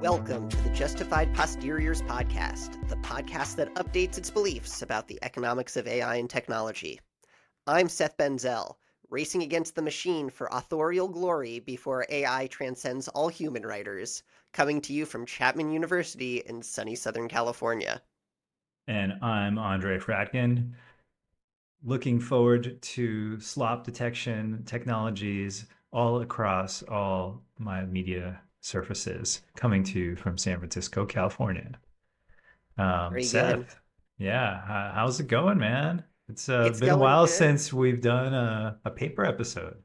Welcome to the Justified Posteriors podcast, the podcast that updates its beliefs about the economics of AI and technology. I'm Seth Benzel, racing against the machine for authorial glory before AI transcends all human writers, coming to you from Chapman University in sunny Southern California. And I'm Andre Fratkin, looking forward to slop detection technologies all across all my media surfaces, coming to you from San Francisco, California. Very good. Seth, yeah, how's it going, man? It's It's been a going while good. since we've done a paper episode.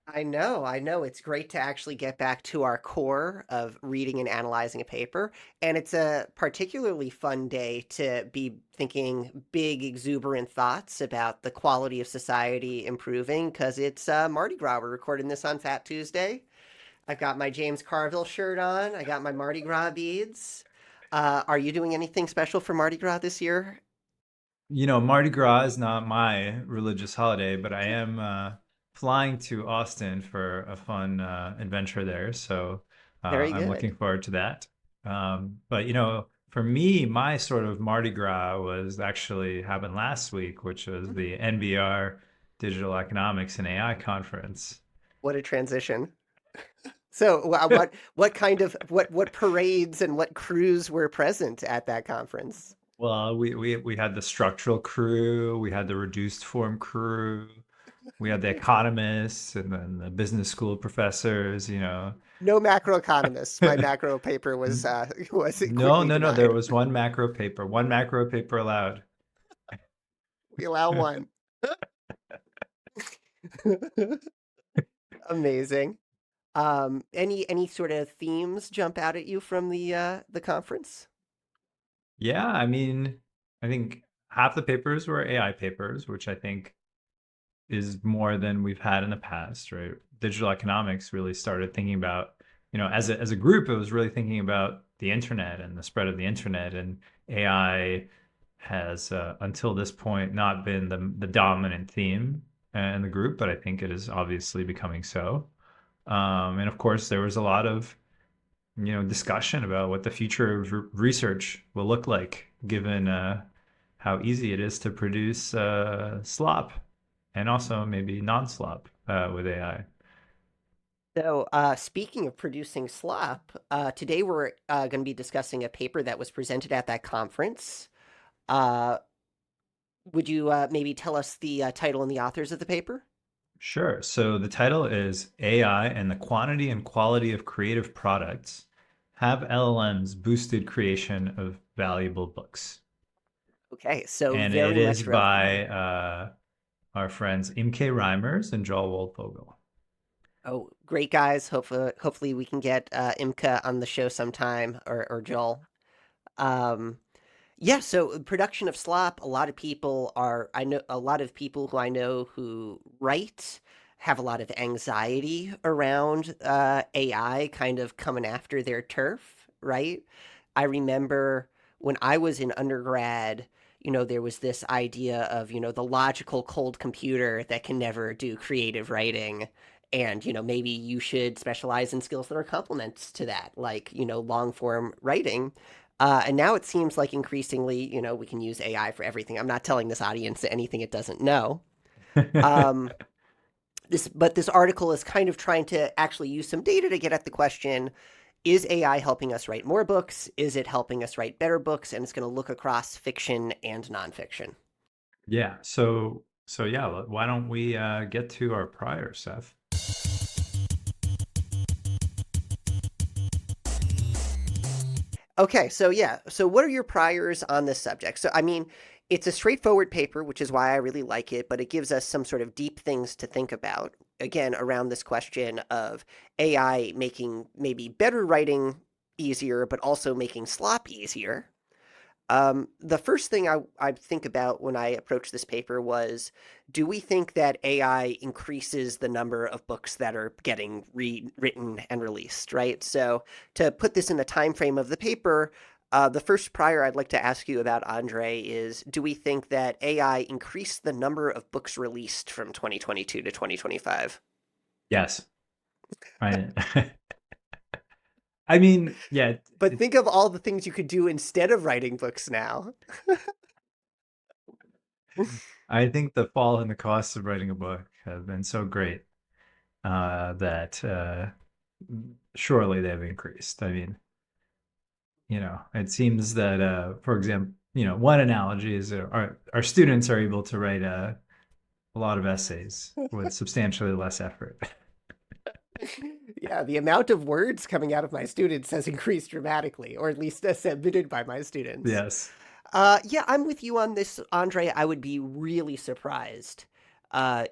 I know. It's great to actually get back to our core of reading and analyzing a paper. And it's a particularly fun day to be thinking big, exuberant thoughts about the quality of society improving because it's Mardi Gras. We're recording this on Fat Tuesday. I've got my James Carville shirt on. I got my Mardi Gras beads. Are you doing anything special for Mardi Gras this year? You know, Mardi Gras is not my religious holiday, but I am flying to Austin for a fun adventure there. So Very I'm good. looking forward to that. But, you know, for me, my sort of Mardi Gras was actually happened last week, which was Mhm. the NBR Digital Economics and AI Conference. What a transition. So, what kind of what parades and what crews were present at that conference? Well, we had the structural crew, we had the reduced form crew, we had the economists and then the business school professors, you know. No macroeconomists. My macro paper was was No, quickly no, no. There denied. was one macro paper allowed. We allow one. Amazing. Any sort of themes jump out at you from the conference? Yeah, I mean, I think half the papers were AI papers, which I think is more than we've had in the past, right? Digital economics really started thinking about, you know, as a group, it was really thinking about the internet and the spread of the internet, and AI has until this point not been the dominant theme in the group, but I think it is obviously becoming so. And of course, there was a lot of discussion about what the future of research will look like, given how easy it is to produce slop and also maybe non-slop with AI. So, speaking of producing slop, today we're going to be discussing a paper that was presented at that conference. Uh, would you maybe tell us the title and the authors of the paper? Sure. So the title is AI and the Quantity and Quality of Creative Products. Have LLMs boosted creation of valuable books? Okay, so And it very is much relevant. by our friends Imke Reimers and Joel Waldfogel. Oh, great guys. Hopefully we can get Imke on the show sometime or Joel. Um, yeah, so production of slop, a lot of people are I know a lot of people who I know who write have a lot of anxiety around AI kind of coming after their turf, right? I remember when I was in undergrad, there was this idea of, the logical cold computer that can never do creative writing. And, maybe you should specialize in skills that are complements to that, like, long form writing. And now it seems like increasingly, we can use AI for everything. I'm not telling this audience anything it doesn't know. Um, but this article is kind of trying to actually use some data to get at the question, is AI helping us write more books? Is it helping us write better books? And it's going to look across fiction and nonfiction. Yeah. So yeah, why don't we get to our prior, Seth? Okay, so yeah, so what are your priors on this subject? So, I mean, it's a straightforward paper, which is why I really like it, but it gives us some sort of deep things to think about, again, around this question of AI making maybe better writing easier, but also making slop easier. The first thing I think about when I approach this paper was, do we think that AI increases the number of books that are getting written and released, right? So to put this in the time frame of the paper, the first prior I'd like to ask you about, Andre, is do we think that AI increased the number of books released from 2022 to 2025? Yes. I I mean, yeah, But think of all the things you could do instead of writing books now. I think the fall in the cost of writing a book have been so great that surely they've increased. I mean, it seems that, for example, one analogy is our students are able to write a lot of essays with substantially less effort. Yeah, the amount of words coming out of my students has increased dramatically, or at least submitted by my students. Yes. Yeah, I'm with you on this, Andre. I would be really surprised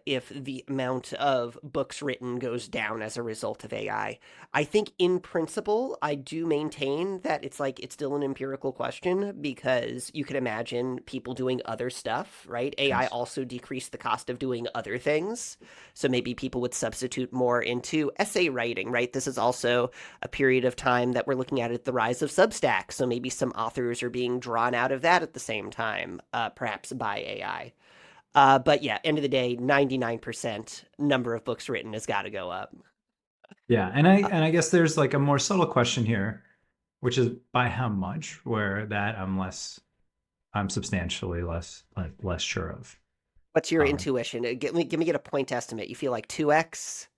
if the amount of books written goes down as a result of AI. I think in principle, I do maintain that it's still an empirical question because you can imagine people doing other stuff, right? AI Yes. also decreased the cost of doing other things. So maybe people would substitute more into essay writing, right? This is also a period of time that we're looking at the rise of Substack. So maybe some authors are being drawn out of that at the same time, perhaps by AI. But yeah, end of the day, 99% number of books written has got to go up. Yeah, and I Uh, and I guess there's like a more subtle question here, which is by how much, where that I'm substantially less sure of. what's your Um, intuition? Give me a point estimate. You feel like 2x?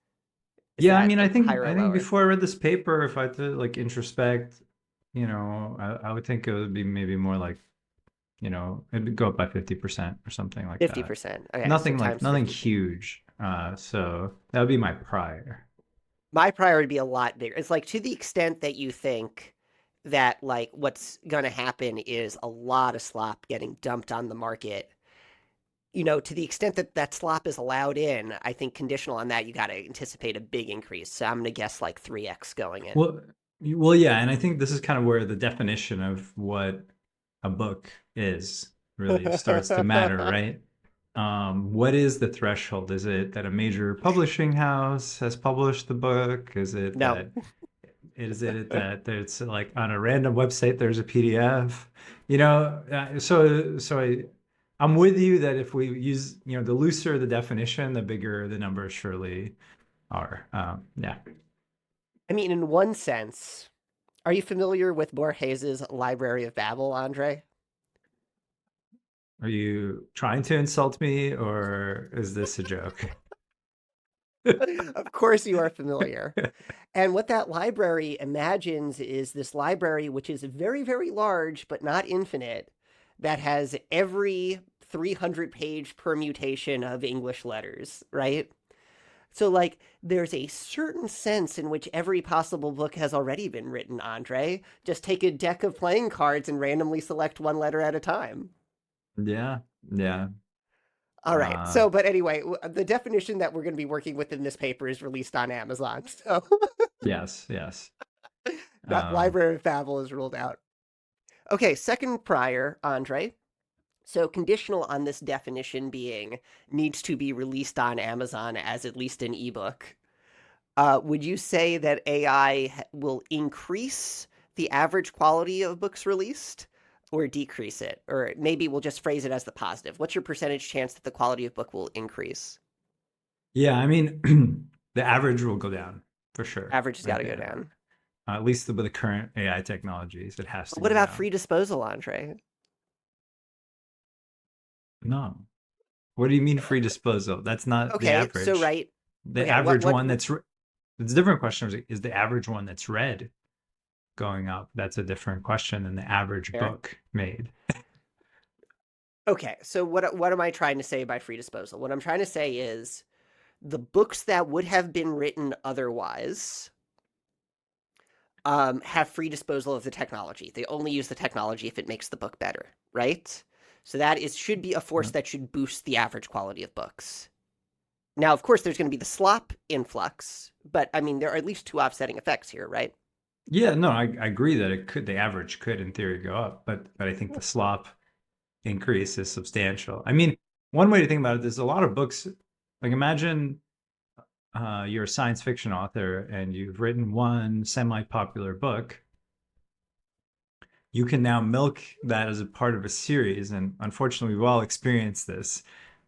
Is yeah, I that mean, higher or I think lower? before I read this paper, if I had to like introspect, I would think it would be maybe more like, it'd go up by 50% or something like that. 50%. Okay, so Nothing like times nothing 50. huge. So that would be my prior. My priority would be a lot bigger. It's like to the extent that you think that like what's going to happen is a lot of slop getting dumped on the market. To the extent that that slop is allowed in, I think conditional on that, you got to anticipate a big increase. So I'm going to guess like 3x going in. Well, well, yeah, and I think this is kind of where the definition of what a book is really starts to matter, right? What is the threshold? Is it that a major publishing house has published the book? No. Is it that there's like on a random website there's a PDF? I'm with you that if we use, the looser the definition, the bigger the numbers surely are. Yeah. I mean, in one sense, are you familiar with Borges's Library of Babel, Andre? Are you trying to insult me or is this a joke? Of course, you are familiar. And what that library imagines is this library, which is very, very large, but not infinite, that has every 300-page permutation of English letters, right? So, like, there's a certain sense in which every possible book has already been written, Andre. Just take a deck of playing cards and randomly select one letter at a time. Yeah, yeah. All right. Uh, So, but anyway, the definition that we're going to be working with in this paper is released on Amazon. So, yes, yes. that Um, Library of Babel is ruled out. Okay. Second prior, Andre. So, conditional on this definition being needs to be released on Amazon as at least an ebook. Would you say that AI will increase the average quality of books released or decrease it? Or maybe we'll just phrase it as the positive. What's your percentage chance that the quality of book will increase? yeah, I mean, the average will go down for sure. Average has got Like, to go down. at least with the current AI technologies, it has But to what go about down. free disposal, Andre? No. What do you mean free disposal? That's not the Okay, so average. right. The Okay, average one it's a different question. Is the average one that's read going up? That's a different question than the average fair. book made. Okay, so what am I trying to say by free disposal? What I'm trying to say is the books that would have been written otherwise have free disposal of the technology. They only use the technology if it makes the book better, right? So that is should be a force that should boost the average quality of books. Now, of course, there's going to be the slop influx, but I mean, there are at least two offsetting effects here, right? Yeah, no, I agree that the average could in theory go up, but I think the slop increase is substantial. I mean, one way to think about it is a lot of books, like imagine you're a science fiction author and you've written one semi-popular book. You can now milk that as a part of a series, and unfortunately, we've all experienced this.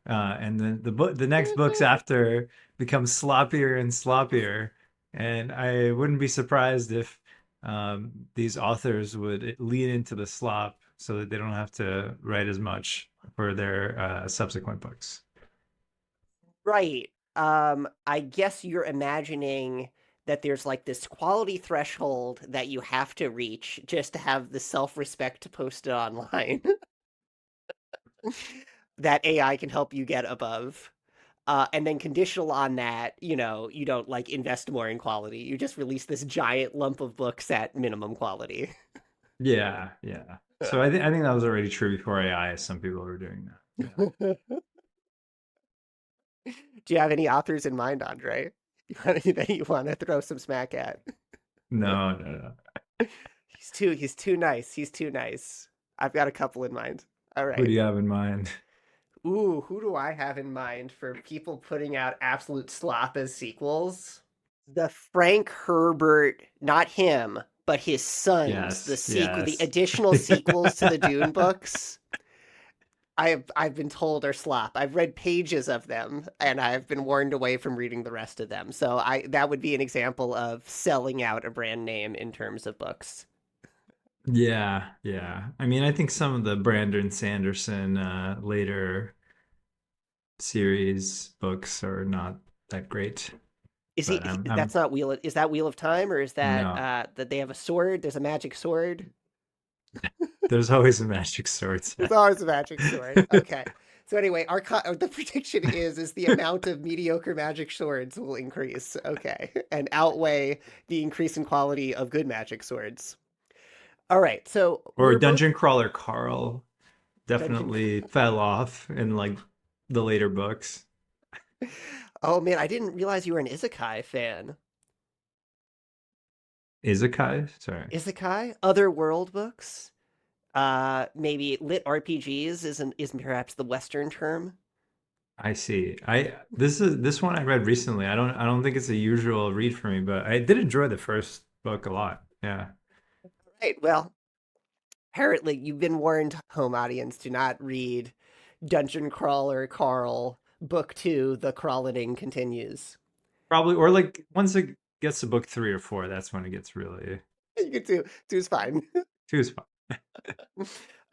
And then the next books after become sloppier and sloppier, and I wouldn't be surprised if these authors would lean into the slop so that they don't have to write as much for their subsequent books. Right. I guess you're imagining that there's like this quality threshold that you have to reach just to have the self-respect to post it online that AI can help you get above. And then conditional on that, you don't like invest more in quality. You just release this giant lump of books at minimum quality. Yeah, yeah. So I think that was already true before AI. Some people were doing that. Yeah. Do you have any authors in mind, Andre? That you want to throw some smack at? No, no, no. He's too nice. He's too nice. I've got a couple in mind. All Who do right. you have in mind? Ooh, who do I have in mind for people putting out absolute slop as sequels? The Frank Herbert, not him, but his sons, Yes, the yes. additional sequels to the Dune books. I've been told are slop. I've read pages of them, and I've been warned away from reading the rest of them. So I that would be an example of selling out a brand name in terms of books. Yeah, yeah. I mean, I think some of the Brandon Sanderson later series books are not that great, Is but that's I'm not is that Wheel of Time, or is that no. that they have a sword? There's a magic sword. There's always a magic sword There's set. always a magic sword. Okay. So anyway, the prediction is the amount of mediocre magic swords will increase. Okay, and outweigh the increase in quality of good magic swords. All right. So Or we're both Dungeon Crawler Carl dungeon. definitely fell off in like the later books. Oh man, I didn't realize you were an Isekai fan. Izakai? Sorry. Isekai, other world books. Maybe lit RPGs is perhaps the Western term. I see. This one I read recently. I don't think it's a usual read for me, but I did enjoy the first book a lot. Yeah. Right. Well, apparently you've been warned, home audience, to not read Dungeon Crawler Carl Book Two. The crawling continues. Probably or like once it gets to book 3 or 4, that's when it gets really You can do two's fine. too fun.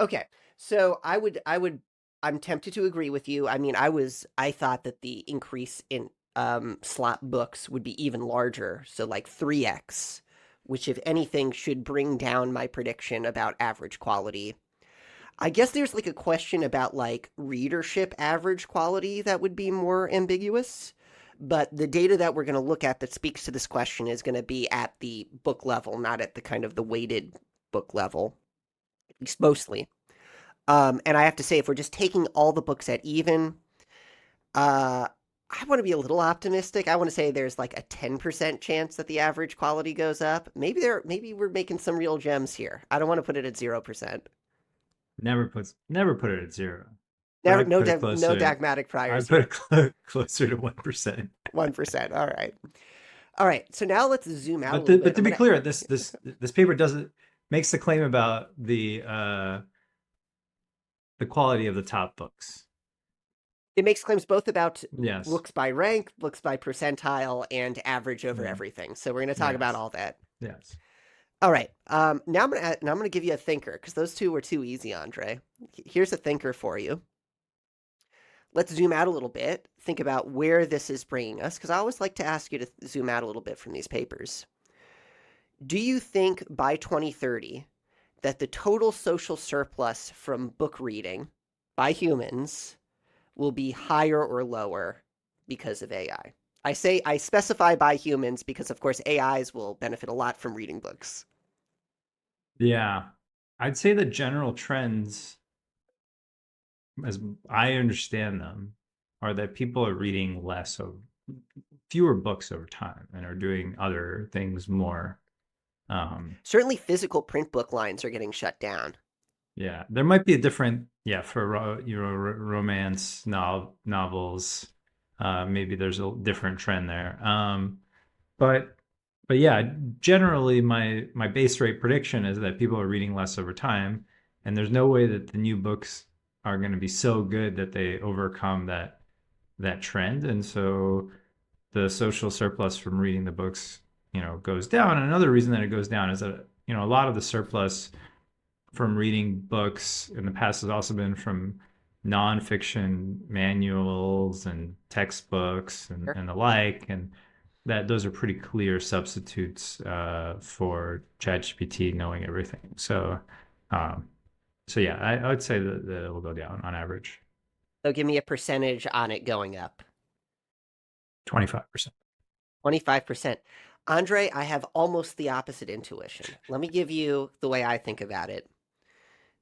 Okay, so I'm tempted to agree with you. I mean, I thought that the increase in slot books would be even larger, so like 3x, which if anything should bring down my prediction about average quality. I guess there's like a question about like readership average quality that would be more ambiguous. But the data that we're going to look at that speaks to this question is going to be at the book level, not at the kind of the weighted book level, at least mostly. And I have to say, if we're just taking all the books at even, I want to be a little optimistic. I want to say there's like a 10% chance that the average quality goes up. Maybe we're making some real gems here. I don't want to put it at 0%. Never put it at 0. But Never, I put it no closer. dogmatic I priors put here. it closer to 1%. 1%. All right. All right. So now let's zoom out a But little bit. but to be clear, this paper doesn't makes the claim about the quality of the top books. It makes claims both about Yes. books by rank, books by percentile, and average over Yeah. everything. So we're going to talk about Yes. all that. Yes. All right. Now I'm gonna give you a thinker because those two were too easy, Andre. Here's a thinker for you. Let's zoom out a little bit. Think about where this is bringing us because I always like to ask you to zoom out a little bit from these papers. Do you think by 2030 that the total social surplus from book reading by humans will be higher or lower because of AI? I specify by humans because of course AIs will benefit a lot from reading books. Yeah. I'd say the general trends, as I understand them, are that people are reading less of fewer books over time and are doing other things more. Certainly physical print book lines are getting shut down. Yeah, there might be a different, yeah, for romance novels, maybe there's a different trend there. But but yeah, generally my base rate prediction is that people are reading less over time, and there's no way that the new books are going to be so good that they overcome that trend, and so the social surplus from reading the books, goes down. And another reason that it goes down is that a lot of the surplus from reading books in the past has also been from nonfiction manuals and textbooks Sure. and the like, and that those are pretty clear substitutes for ChatGPT knowing everything. Um, so yeah, I would say that it will go down on average So give me a percentage on it going up. 25%. 25%. Andre, I have almost the opposite intuition. Let me give you the way I think about it.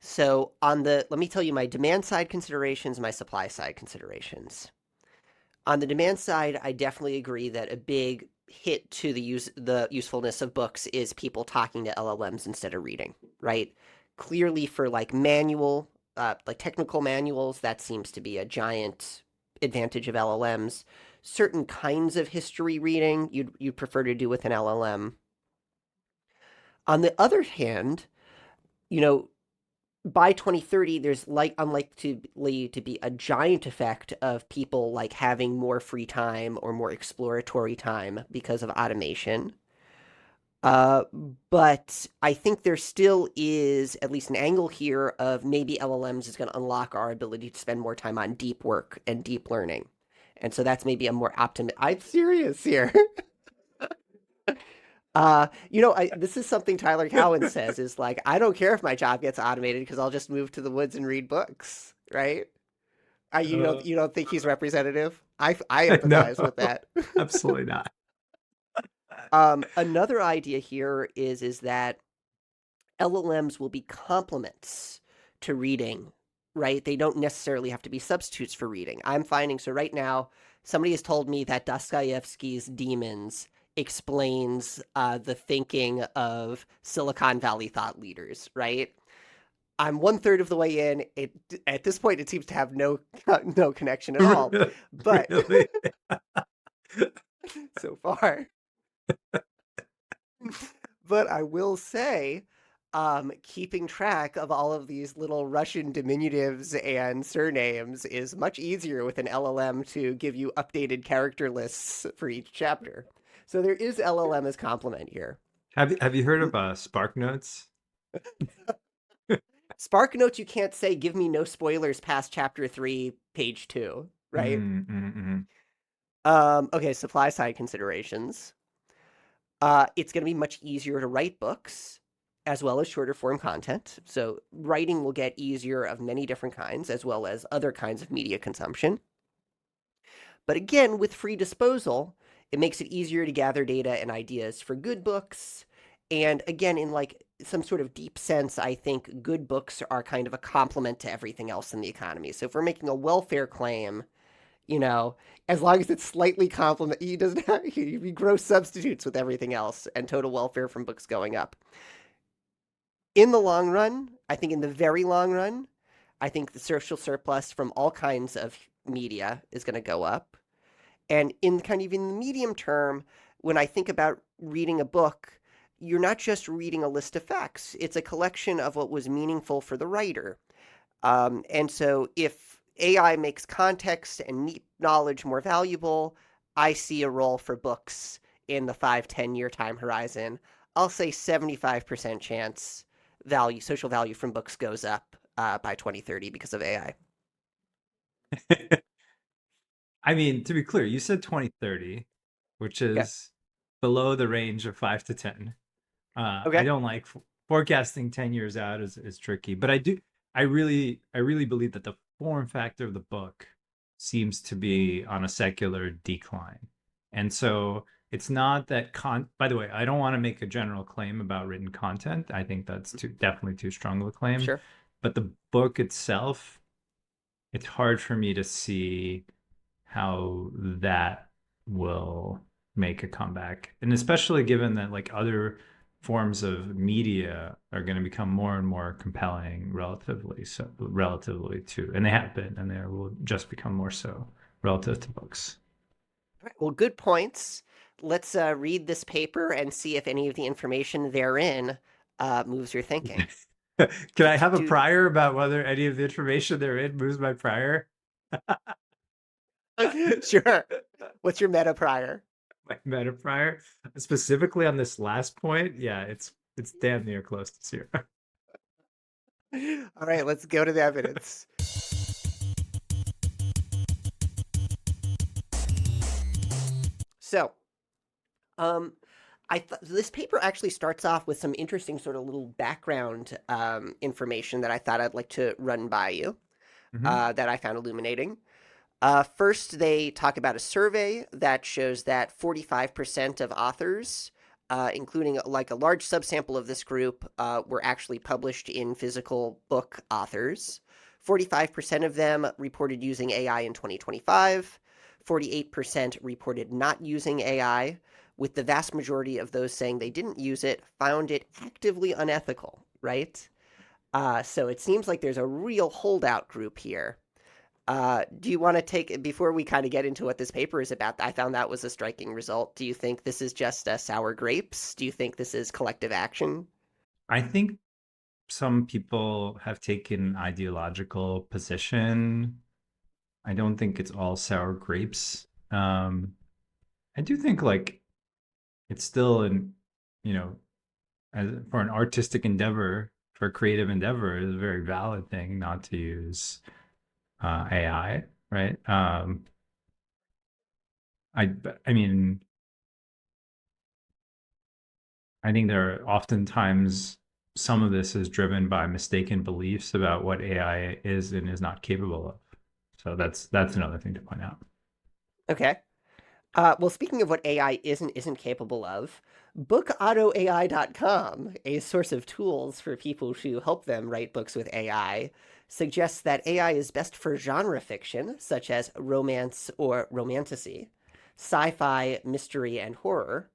So let me tell you my demand side considerations, my supply side considerations. On the demand side, I definitely agree that a big hit to the usefulness of books is people talking to LLMs instead of reading, right? Clearly for like technical manuals, that seems to be a giant advantage of LLMs. Certain kinds of history reading you'd prefer to do with an LLM. On the other hand, you know, by 2030, there's unlikely to be a giant effect of people like having more free time or more exploratory time because of automation. Uh, but I think there still is at least an angle here of maybe LLMs is going to unlock our ability to spend more time on deep work and deep learning. And so that's maybe a more optimistic. I'm serious here. This is something Tyler Cowen says is like, I don't care if my job gets automated because I'll just move to the woods and read books, right? You don't think he's representative? I No, empathize with that. absolutely not. Another idea here is that LLMs will be complements to reading, right? They don't necessarily have to be substitutes for reading. I'm finding so right now, somebody has told me that Dostoevsky's Demons explains the thinking of Silicon Valley thought leaders, right? I'm one third of the way in. At this point, it seems to have no connection at all. But Really? so far, but I will say, keeping track of all of these little Russian diminutives and surnames is much easier with an LLM to give you updated character lists for each chapter. So there is LLM as complement here. Have you heard of Spark Notes? Spark Notes, you can't say, give me no spoilers past chapter 3, page 2, right? Mm. Okay, supply side considerations. It's going to be much easier to write books as well as shorter form content. So writing will get easier of many different kinds, as well as other kinds of media consumption. But again, with free disposal, it makes it easier to gather data and ideas for good books. And again, in like some sort of deep sense, I think good books are kind of a complement to everything else in the economy. So if we're making a welfare claim, you know, as long as it's slightly complement, he doesn't have, he gross substitutes with everything else and total welfare from books going up. In the long run, I think in the very long run, I think the social surplus from all kinds of media is going to go up. And in kind of in the medium term, when I think about reading a book, you're not just reading a list of facts. It's a collection of what was meaningful for the writer. And so if AI makes context and knowledge more valuable, I see a role for books in the 5-10 year time horizon. I'll say 75% chance social value from books goes up by 2030 because of AI. I mean, to be clear, you said 2030, which Yeah. is below the range of 5 to 10. I Okay. don't like forecasting 10 years out is tricky, but I really believe that the form factor of the book seems to be on a secular decline. And so it's not that by the way, I don't want to make a general claim about written content. I think that's definitely too strong of a claim. Sure. But the book itself, it's hard for me to see how that will make a comeback. And especially given that like other forms of media are going to become more and more compelling relatively to, and they have been, and they will just become more so relative to books. All right. Well, good points. Let's read this paper and see if any of the information therein moves your thinking. Can I have a Do prior about whether any of the information therein moves my prior? sure. What's your meta prior? my meta prior, specifically on this last point. Yeah, it's damn near close to zero. All right, let's go to the evidence. So, um, this paper actually starts off with some interesting sort of little background information that I thought I'd like to run by you Hmm. that I found illuminating. First, they talk about a survey that shows that 45% of authors, including like a large subsample of this group, were actually published in physical book authors. 45% of them reported using AI in 2025. 48% reported not using AI, with the vast majority of those saying they didn't use it, found it actively unethical, right? So it seems like there's a real holdout group here. Do you want to take, before we kind of get into what this paper is about, I found that was a striking result. Do you think this is just sour grapes? Do you think this is collective action? I think some people have taken ideological position. I don't think it's all sour grapes. I do think like it's still an, you know, as for an artistic endeavor, for a creative endeavor, is a very valid thing not to use AI, right? I I mean, I think there are oftentimes some of this is driven by mistaken beliefs about what AI is and is not capable of. So that's another thing to point out. Okay. Well, speaking of what AI isn't capable of, bookautoai.com, a source of tools for people to help them write books with AI, suggests that AI is best for genre fiction, such as romance or romantasy, sci-fi, mystery, and horror,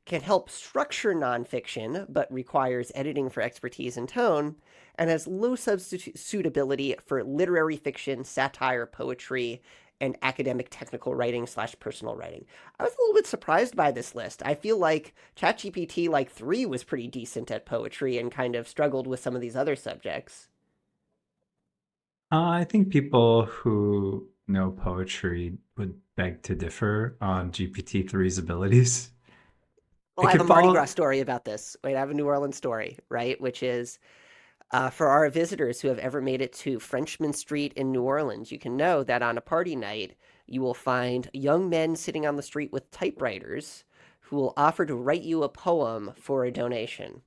can help structure nonfiction, but requires editing for expertise and tone, and has low substitutability for literary fiction, satire, poetry, and academic technical writing slash personal writing. I was a little bit surprised by this list. I feel like ChatGPT like 3 was pretty decent at poetry and kind of struggled with some of these other subjects. I think people who know poetry would beg to differ on GPT-3's abilities. Well, It I have a could Mardi Gras follow. story about this. Wait, I have a New Orleans story, right? Which is for our visitors who have ever made it to Frenchman Street in New Orleans, you can know that on a party night, you will find young men sitting on the street with typewriters who will offer to write you a poem for a donation.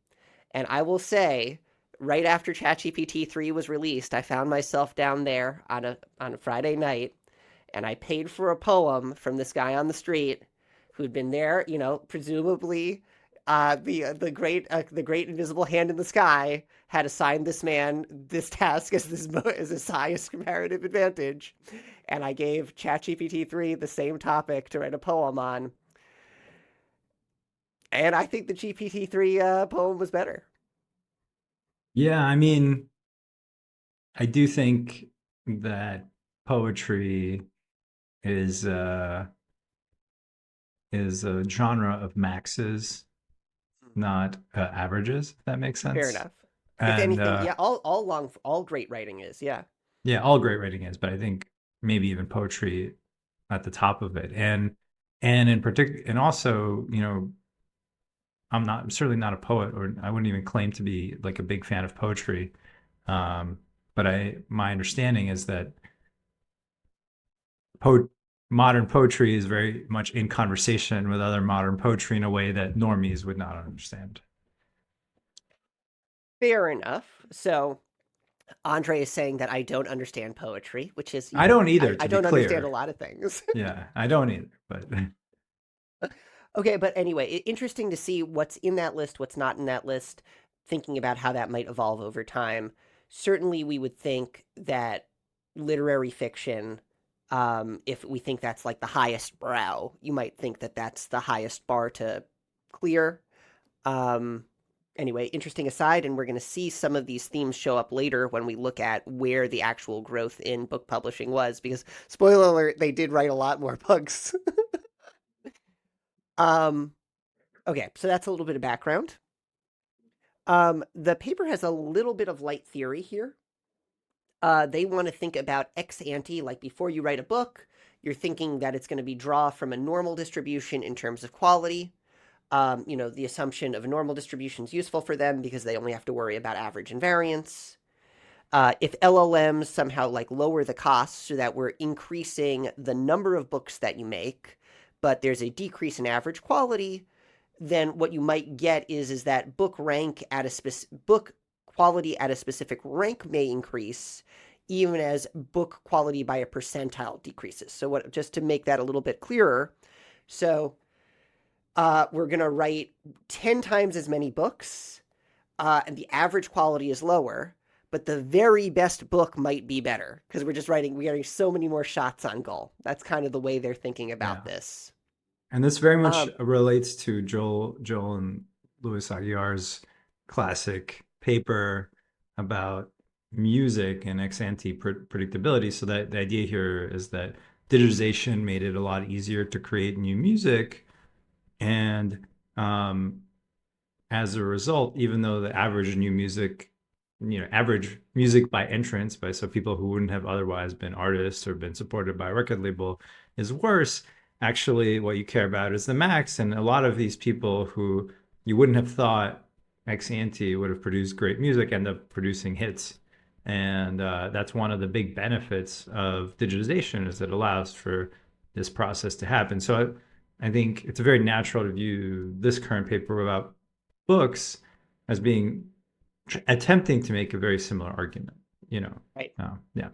And I will say, right after ChatGPT 3 was released, I found myself down there on a Friday night, and I paid for a poem from this guy on the street who'd been there, presumably the great invisible hand in the sky had assigned this man this task as his highest comparative advantage, and I gave ChatGPT 3 the same topic to write a poem on, and I think the GPT 3 poem was better. Yeah, I mean, I do think that poetry is uh is a genre of maxes, not averages, if that makes Fair sense. enough. If And anything, yeah, all great writing is, yeah. yeah, all great writing is, but I think maybe even poetry at the top of it. And in particular, and also, I'm certainly not a poet, or I wouldn't even claim to be like a big fan of poetry. But my understanding is that po- modern poetry is very much in conversation with other modern poetry in a way that normies would not understand. Fair enough. So Andre is saying that I don't understand poetry, which is, I don't either, I to be don't understand a clear. lot of things. Yeah, I don't either. But Okay, but anyway, interesting to see what's in that list, what's not in that list, thinking about how that might evolve over time. Certainly, we would think that literary fiction, if we think that's like the highest brow, you might think that that's the highest bar to clear. Um, anyway, interesting aside, and we're going to see some of these themes show up later when we look at where the actual growth in book publishing was, because spoiler alert, they did write a lot more books. um, okay, so that's a little bit of background. The paper has a little bit of light theory here. They want to think about ex ante, like before you write a book, you're thinking that it's going to be draw from a normal distribution in terms of quality. The assumption of a normal distribution is useful for them because they only have to worry about average and variance. If LLMs somehow like lower the costs so that we're increasing the number of books that you make, but there's a decrease in average quality, then what you might get is that book quality at a specific rank may increase, even as book quality by a percentile decreases. So what just to make that a little bit clearer, so we're gonna write 10 times as many books, and the average quality is lower, but the very best book might be better because we're getting so many more shots on goal. That's kind of the way they're thinking about Yeah. this. And this very much Um, relates to Joel and Louis Aguiar's classic paper about music and ex ante predictability. So that the idea here is that digitization made it a lot easier to create new music, and as a result, even though the average new music, average music by entrance, by so people who wouldn't have otherwise been artists or been supported by a record label is worse, actually what you care about is the max. And a lot of these people who you wouldn't have thought ex ante would have produced great music end up producing hits. And that's one of the big benefits of digitization is it allows for this process to happen. So I think it's very natural to view this current paper about books as being attempting to make a very similar argument, you know. right. Yeah.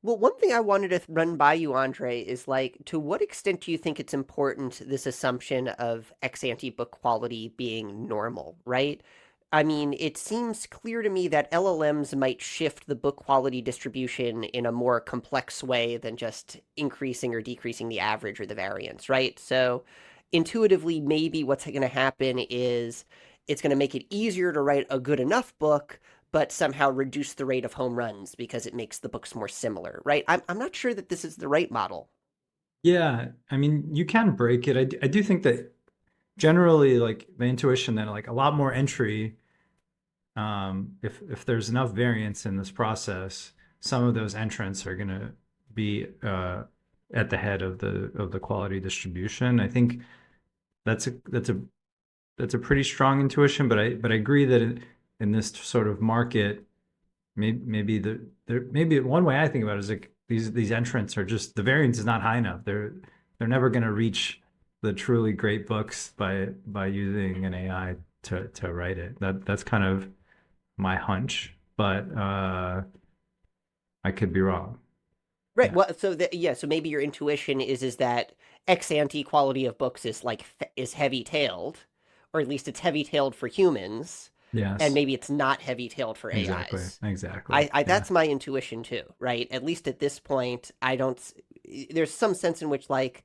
Well, one thing I wanted to run by you, Andre, is like, to what extent do you think it's important, this assumption of ex ante book quality being normal, right? I mean, it seems clear to me that LLMs might shift the book quality distribution in a more complex way than just increasing or decreasing the average or the variance, right? So, intuitively, maybe what's going to happen is it's going to make it easier to write a good enough book but somehow reduce the rate of home runs because it makes the books more similar, right? I'm not sure that this is the right model. Yeah. I mean, you can break it. I do think that generally, like the intuition that like a lot more entry, if there's enough variance in this process, some of those entrants are going to be at the head of the quality distribution. I think that's a that's a that's a pretty strong intuition, but I agree that in this sort of market, maybe one way I think about it is like these entrants are just the variance is not high enough. They're never going to reach the truly great books by using an AI to write it. That's kind of my hunch, but I could be wrong. Right. Yeah. Well, so maybe your intuition is that ex ante quality of books is like is heavy tailed, or at least it's heavy tailed for humans, and Yes. maybe it's not heavy tailed for Exactly. AIs. Exactly. I Yeah. that's my intuition too, right? At least at this point, I don't. There's some sense in which like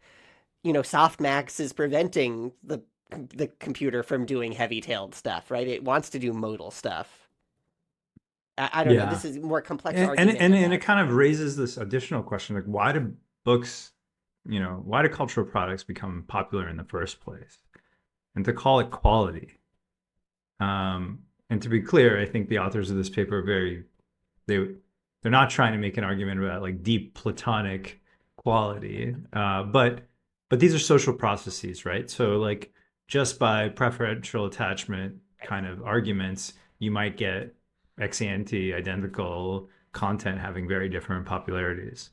softmax is preventing the computer from doing heavy tailed stuff, right? It wants to do modal stuff. I don't know. Yeah. This is a more complex And argument than it that. kind of raises this additional question, like why do books, why do cultural products become popular in the first place? And to call it quality. And to be clear, I think the authors of this paper are they they're not trying to make an argument about like deep platonic quality, but these are social processes, right? So like just by preferential attachment kind of arguments, you might get ex ante identical content having very different popularities.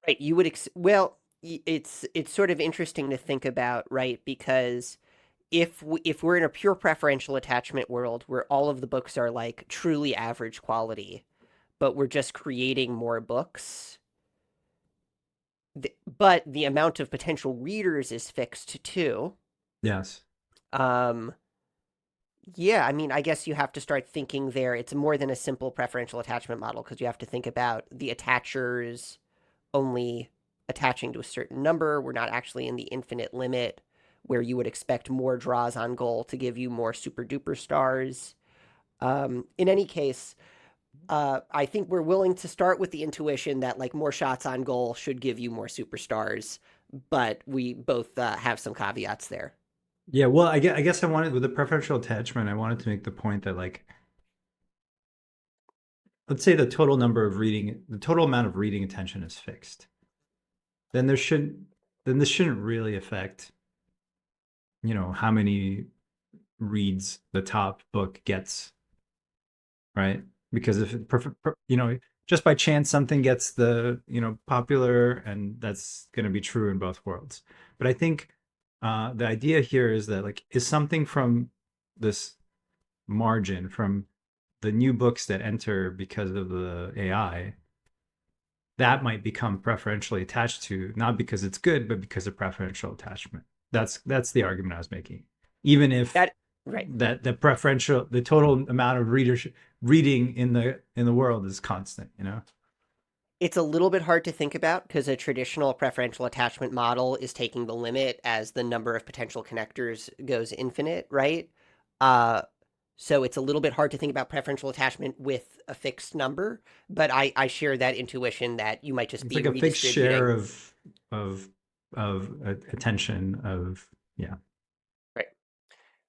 Right, you would well, it's sort of interesting to think about, right? Because if we're in a pure preferential attachment world where all of the books are like truly average quality, but we're just creating more books, but the amount of potential readers is fixed too. Yes. Um, yeah, I mean, I guess you have to start thinking there. It's more than a simple preferential attachment model because you have to think about the attachers only attaching to a certain number. We're not actually in the infinite limit where you would expect more draws on goal to give you more super duper stars. In any case, I think we're willing to start with the intuition that like more shots on goal should give you more superstars, but we both have some caveats there. Yeah, well, I guess I wanted with the preferential attachment, I wanted to make the point that like let's say the total amount of reading attention is fixed. then there shouldn't then this shouldn't really affect, how many reads the top book gets, right? Because if just by chance something gets the popular, and that's going to be true in both worlds. But I think the idea here is that, like, is something from this margin, from the new books that enter because of the AI, that might become preferentially attached to, not because it's good, but because of preferential attachment. That's the argument I was making. Even if That right. the total amount of reading in the world is constant, It's a little bit hard to think about because a traditional preferential attachment model is taking the limit as the number of potential connectors goes infinite, right? Uh, so it's a little bit hard to think about preferential attachment with a fixed number, but I share that intuition that you might just It's be like a fixed share redistributing. of attention of, yeah. Right.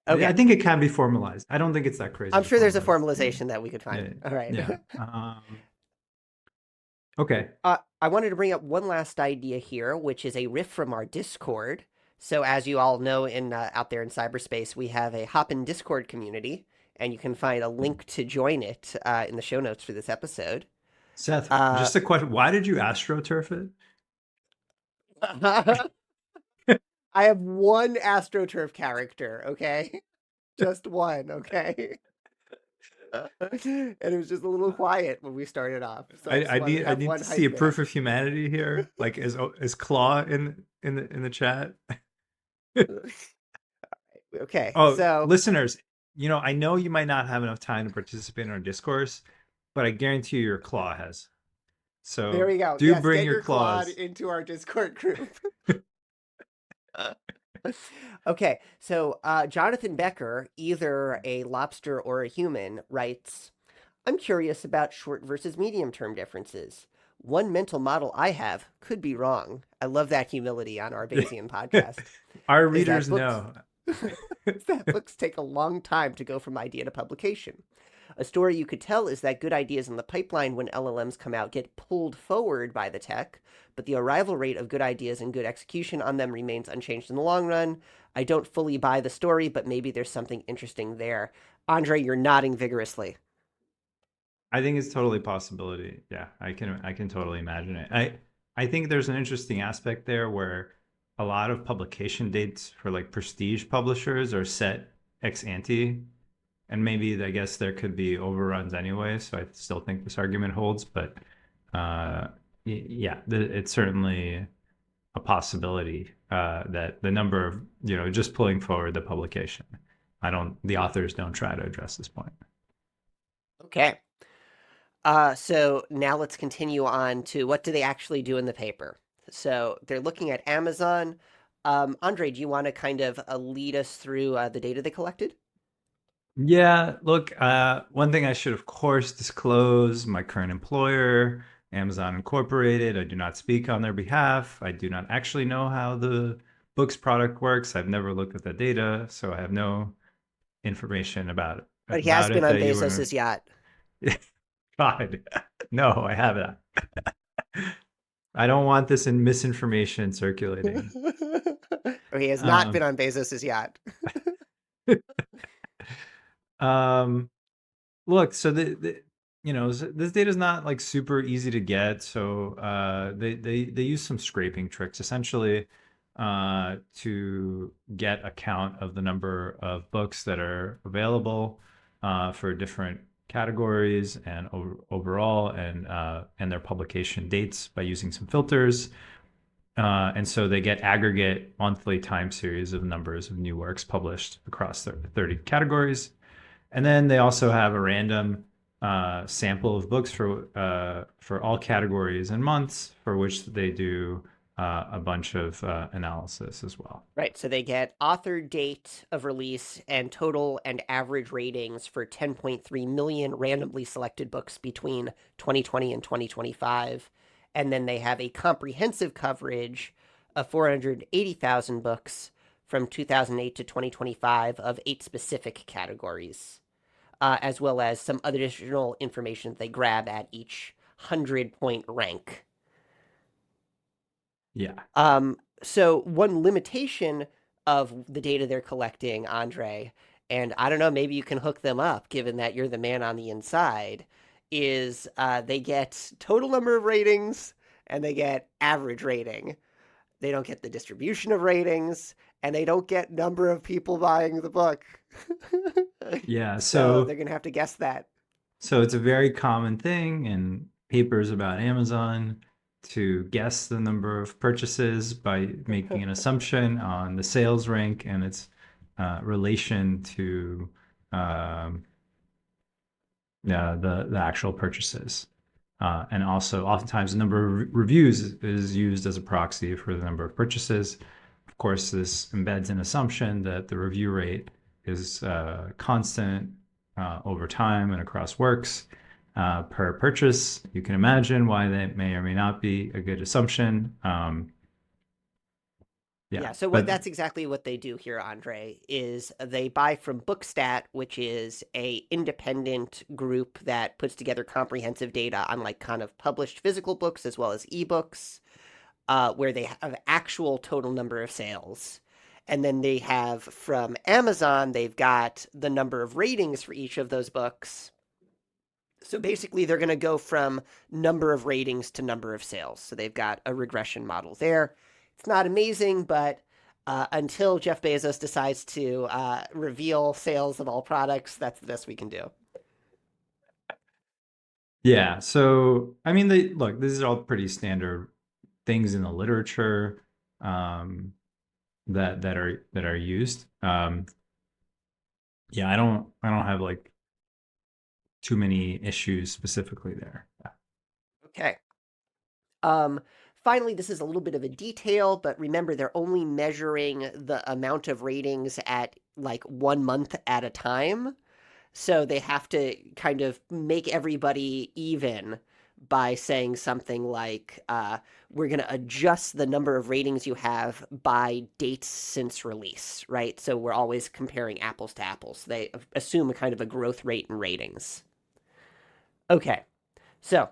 I Okay. think it can be formalized. I don't think it's that crazy I'm to sure there's a formalize. Yeah, formalization that we could find. yeah, All right. yeah. Okay. I wanted to bring up one last idea here, which is a riff from our Discord. So, as you all know, in out there in cyberspace, we have a Hopin Discord community, and you can find a link to join it in the show notes for this episode. Seth, Uh, just a question. Why did you astroturf I have one AstroTurf character, okay? Just one, okay? And it was just a little it? quiet when we started off, so I just wanted to I have need one to see hype a man. proof of humanity here. Like, is Claw in the chat? Okay, Oh, so listeners, I know you might not have enough time to participate in our discourse, but I guarantee you your Claw has. there So we go. do Yes, bring get your your Claude claws. into our Discord group. Okay, so Jonathan Becker, either a lobster or a human, writes, I'm curious about short versus medium term differences. One mental model I have could be wrong. I love that humility on our Bayesian podcast. Our Is that readers books know. is that books take a long time to go from idea to publication. A story you could tell is that good ideas in the pipeline when LLMs come out get pulled forward by the tech, but the arrival rate of good ideas and good execution on them remains unchanged in the long run. I don't fully buy the story, but maybe there's something interesting there. Andre, you're nodding vigorously. I think it's totally a possibility. Yeah, I can totally imagine it. I think there's an interesting aspect there where a lot of publication dates for like prestige publishers are set ex ante, and maybe I guess there could be overruns anyway. So I still think this argument holds, but uh, yeah, it's certainly a possibility that the number of just pulling forward the publication. The authors don't try to address this point. Okay. So now let's continue on to what do they actually do in the paper? So they're looking at Amazon. Andre, do you want to kind of lead us through the data they collected? Yeah, look, one thing I should, of course, disclose: my current employer, Amazon Incorporated. I do not speak on their behalf. I do not actually know how the books product works. I've never looked at the data, so I have no information But he has about been it on that you were. Bezos's yacht. God, no, I haven't. I don't want this in misinformation circulating. Or he has not Um, been on Bezos's yacht. um, Look, so this data is not like super easy to get. So they use some scraping tricks essentially to get a count of the number of books that are available for different categories and overall, and their publication dates by using some filters. And so they get aggregate monthly time series of numbers of new works published across 30 categories. And then they also have a random sample of books for all categories and months, for which they do a bunch of analysis as well. Right, so they get author, date of release, and total and average ratings for 10.3 million randomly selected books between 2020 and 2025. And then they have a comprehensive coverage of 480,000 books from 2008 to 2025 of 8 specific categories, as well as some additional information that they grab at each 100-point rank. Yeah. So one limitation of the data they're collecting, Andre, and I don't know, maybe you can hook them up, given that you're the man on the inside, is they get total number of ratings and they get average rating. They don't get the distribution of ratings, and they don't get number of people buying the book. Yeah. So So they're gonna have to guess that. So it's a very common thing in papers about Amazon to guess the number of purchases by making an assumption on the sales rank and its relation to um, the actual purchases. And also, oftentimes, the number of reviews is used as a proxy for the number of purchases. Of course, this embeds an assumption that the review rate is constant over time and across works per purchase. You can imagine why that may or may not be a good assumption. Yeah, Yeah, so what but that's exactly what they do here, Andre, is they buy from Bookstat, which is a independent group that puts together comprehensive data on like kind of published physical books as well as ebooks, where they have actual total number of sales. And then they have from Amazon, they've got the number of ratings for each of those books. So basically, they're going to go from number of ratings to number of sales. So they've got a regression model there. It's not amazing, but until Jeff Bezos decides to reveal sales of all products, that's the best we can do. yeah, so I mean, they look. These are all pretty standard things in the literature that are used. Yeah, I don't have like too many issues specifically there. Okay. Um, Finally, this is a little bit of a detail, but remember, they're only measuring the amount of ratings at like 1 month at a time. So they have to kind of make everybody even by saying something like, we're going to adjust the number of ratings you have by dates since release, right? So we're always comparing apples to apples. They assume a kind of a growth rate in ratings. Okay, so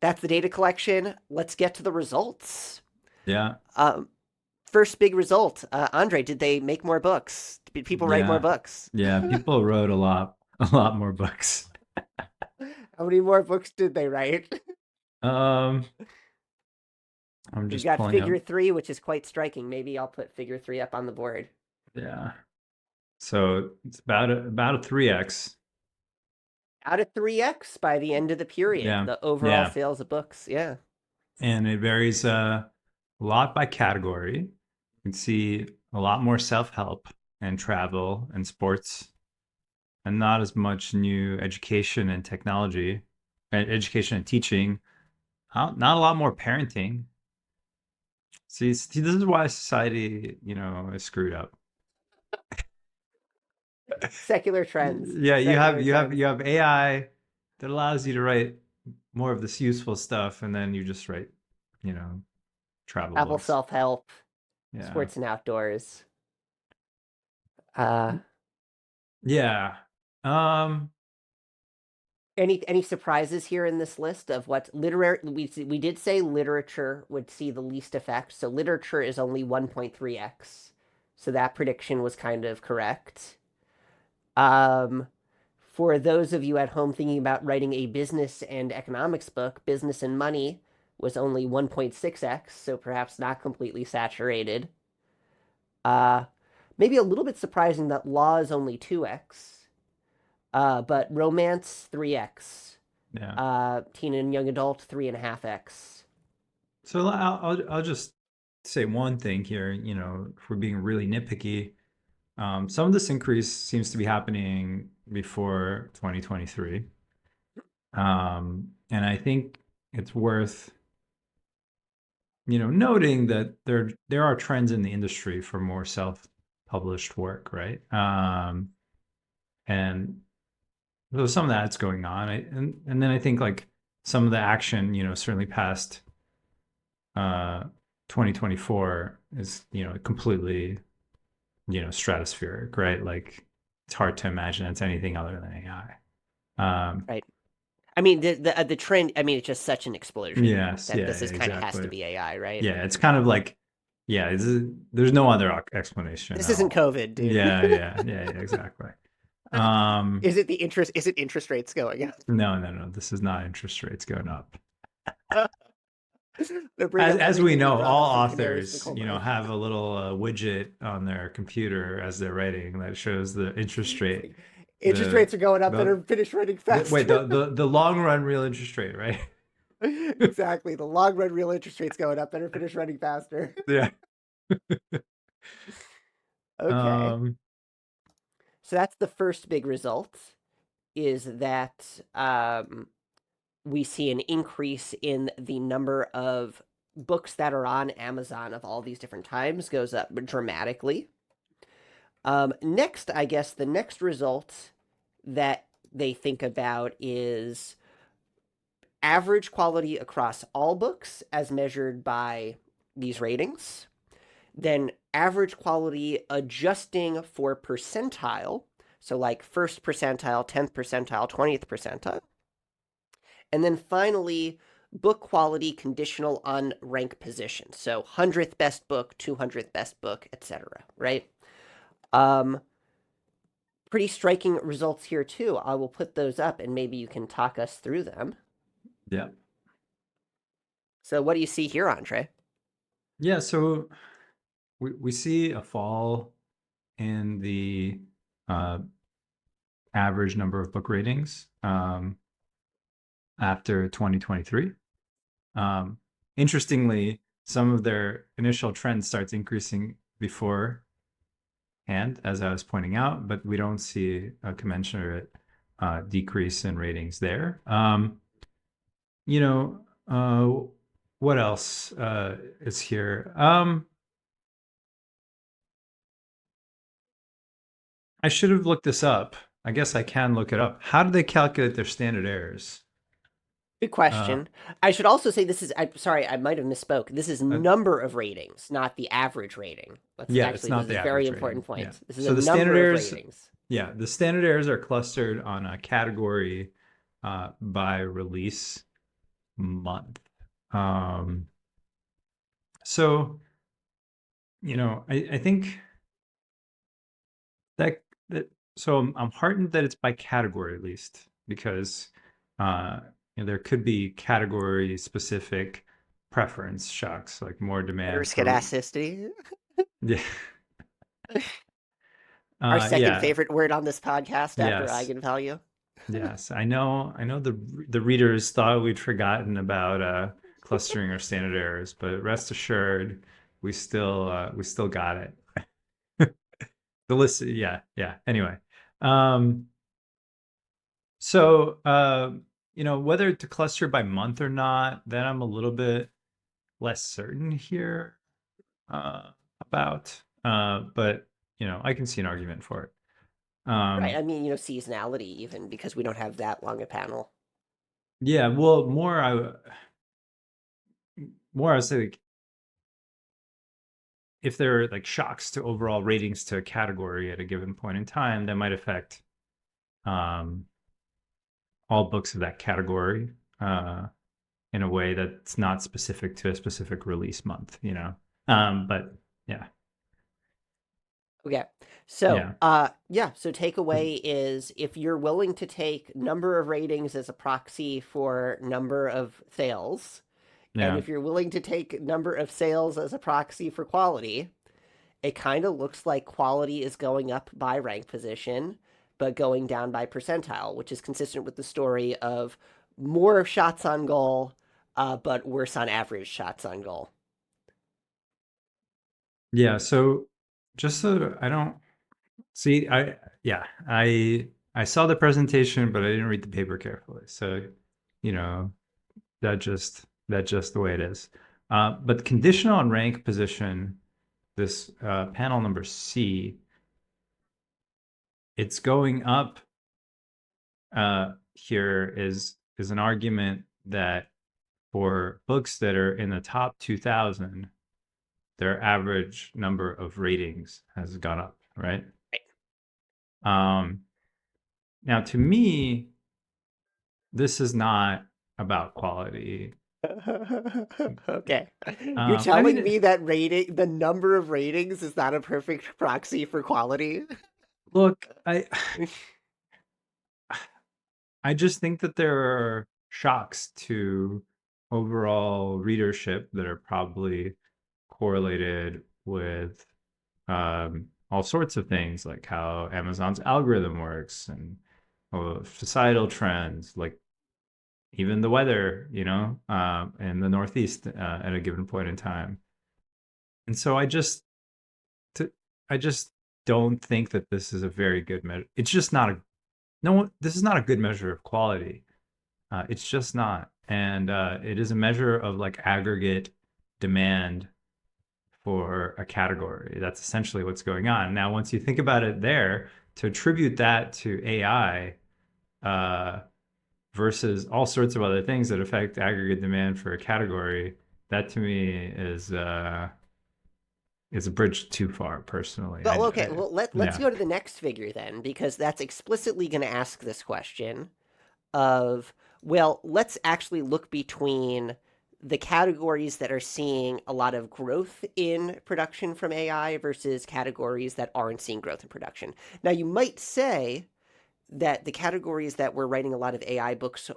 that's the data collection. Let's get to the results. Yeah, Um, First big result, Andre, did they make more books? Did people write more yeah, books? yeah. People wrote a lot more books. How many more books did they write? Um, I'm We've just got pulling up. figure three, which is quite striking. Maybe I'll put figure three up on the board. Yeah, so it's about a 3x. Out of 3x by the end of the period, Yeah, the overall yeah, sales of books. Yeah. and it varies a lot by category. You can see a lot more self-help and travel and sports, and not as much new education and technology, education and teaching. Not a lot more parenting. See, this is why society, is screwed up. Secular trends. Yeah, you have Secular you have trends. you have AI that allows you to write more of this useful stuff, and then you just write, you know, travel Apple books. self help, Yeah, sports and outdoors. Uh, yeah. Um, any surprises here in this list of what literary we did say literature would see the least effect. So literature is only 1.3x. So that prediction was kind of correct. Um, for those of you at home thinking about writing a business and economics book, Business and Money was only 1.6x, so perhaps not completely saturated. Uh, Maybe a little bit surprising that law is only 2x, but romance 3x, yeah. teen and young adult 3.5x. So I'll just say one thing here. If we're being really nitpicky, some of this increase seems to be happening before 2023. And I think it's worth, noting that there are trends in the industry for more self-published work, right? And so some of that's going on. And then I think like some of the action, certainly past uh 2024 is, completely, stratospheric, right? Like it's hard to imagine it's anything other than AI. Right. I mean, the trend. I mean, it's just such an explosion Yes, that yeah, this yeah, is kind of has to exactly. be AI, right? Yeah, it's kind of like, yeah, there's no other explanation This at isn't all. COVID, dude. Yeah, yeah, yeah, yeah, exactly. Um, Is it the interest? Is it interest rates going up? no, no, no, this is not interest rates going up. They bring As up as we everything we know, brought up all from canaries to authors, coal mine. have a little widget on their computer as they're writing that shows the interest It's rate, like interest the rates are going up, the, better finish writing wait, faster. the long run real interest rate, right? Exactly. The long run real interest rates going up, better finish writing faster. Yeah. Okay. Um, So that's the first big result is that we see an increase in the number of books that are on Amazon of all these different times goes up dramatically. Next, I guess the next result that they think about is average quality across all books as measured by these ratings. Then average quality adjusting for percentile. So, like first percentile, 10th percentile, 20th percentile. And then finally, book quality conditional on rank position. So 100th best book, 200th best book, etc. Right? Um, Pretty striking results here too. I will put those up and maybe you can talk us through them. yeah. So what do you see here, Andre? Yeah, so we see a fall in the uh, average number of book ratings after 2023. Um, Interestingly, some of their initial trend starts increasing beforehand, as I was pointing out, but we don't see a commensurate decrease in ratings there. You know, what else is here? I should have looked this up. I guess I can look it up. How do they calculate their standard errors? Good Uh, question. I should also say this is, I'm sorry, I might have misspoke. This is uh, number of ratings, not the average rating. Let's yeah, it's actually, this not is the a very average rating. important Yeah. point. This is a So the standard number of errors, ratings. yeah, the standard errors are clustered on a category by release month. Um, so, I think that that so I'm heartened that it's by category at least because uh, there could be category specific preference shocks, like more demand for Heteroskedasticity. yeah, Our second yeah, favorite word on this podcast after yes. eigenvalue. Yes, I know the readers thought we'd forgotten about clustering our standard errors, but rest assured, we still got it. The list, yeah, yeah. Anyway, um, so whether to cluster by month or not, then I'm a little bit less certain here uh, about. But I can see an argument for it. Right. Um, I mean, seasonality even because we don't have that long a panel. yeah, well, more I was like if there are like shocks to overall ratings to a category at a given point in time, that might affect um, all books of that category in a way that's not specific to a specific release month. But yeah, Okay. So, yeah, yeah, so takeaway is if you're willing to take number of ratings as a proxy for number of sales, and yeah, if you're willing to take number of sales as a proxy for quality, it kind of looks like quality is going up by rank position, but going down by percentile, which is consistent with the story of more shots on goal, but worse on average shots on goal. yeah. So just so I don't see, I saw the presentation, but I didn't read the paper carefully. So you know, that's just the way it is. But conditional on rank position, this panel number C, it's going up here is an argument that for books that are in the top 2000, their average number of ratings has gone up, right? Um, Now, to me, this is not about quality. Okay. You're I telling mean, me that the number of ratings is not a perfect proxy for quality? look, I just think that there are shocks to overall readership that are probably correlated with all sorts of things, like how Amazon's algorithm works and societal trends, like even the weather, in the Northeast at a given point in time. And so I just don't think that this is a very good measure. It's just not a no one. This is not a good measure of quality. It's just not, and it is a measure of like aggregate demand for a category. That's essentially what's going on. Now, once you think about it, there to attribute that to AI uh, versus all sorts of other things that affect aggregate demand for a category, that to me is a bridge too far. Personally, Well, okay. Well, let's yeah. go to the next figure then, because that's explicitly going to ask this question of, well, let's actually look between the categories that are seeing a lot of growth in production from AI versus categories that aren't seeing growth in production. Now, you might say that the categories that we're writing a lot of AI books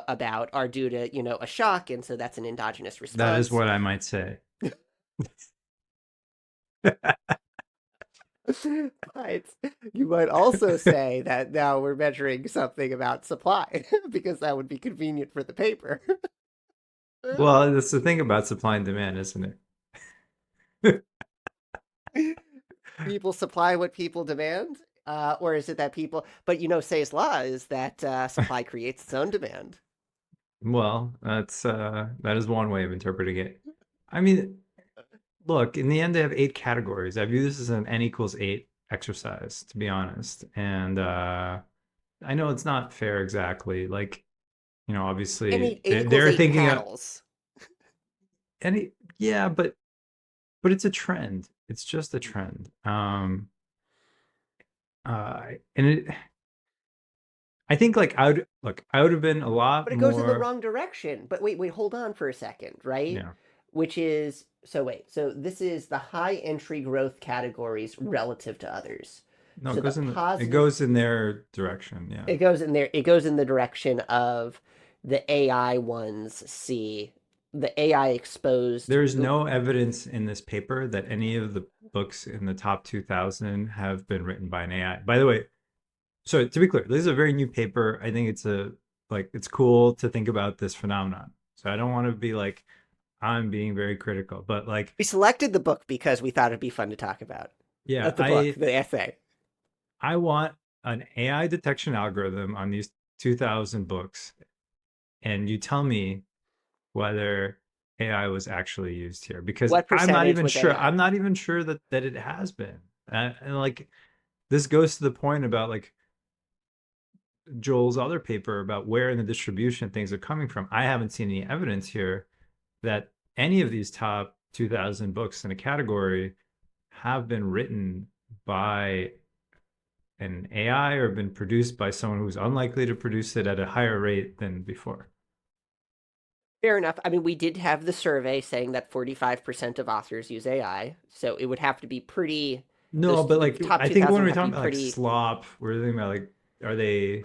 about are due to, a shock, and so that's an endogenous That is response. what I might say. But you might also say that now we're measuring something about supply because that would be convenient for the paper. Well, that's the thing about supply and demand, isn't it? People supply what people demand, or is it that people? But Say's law is that supply creates its own demand. Well, that is one way of interpreting it. I mean, look, in the end, they have eight categories. I view this as an n equals eight exercise, to be honest. And I know it's not fair exactly. Like, And obviously eight equals they're eight thinking of panels. any, yeah, but it's a trend. It's just a trend. And I think like I would have been a lot But it goes in the more, wrong direction. But wait, hold on for a second, right? yeah. Which is so wait, so this is the high entry growth categories relative to others. No, So the it positive goes in their direction. Yeah. it goes in there, it goes in the direction of the AI ones see the AI exposed. There is no evidence in this paper that any of the books in the top 2000 have been written by an AI. By the way, so to be clear, this is a very new paper. I think it's cool to think about this phenomenon. So I don't want to be like I'm being very critical, but like We selected the book because we thought it'd be fun to talk about. yeah, The book, the essay. I want an AI detection algorithm on these 2000 books, and you tell me whether AI was actually used here because What percentage was I'm AI? not even sure that it has been. And like this goes to the point about like Joel's other paper about where in the distribution things are coming from. I haven't seen any evidence here that any of these top 2000 books in a category have been written by an AI or been produced by someone who's unlikely to produce it at a higher rate than before. Fair enough. I mean, we did have the survey saying that 45% of authors use AI, so it would have to be pretty. No, Those but the like top I think 2000 when would we're have to talking be about like pretty. slop, we're thinking about like are they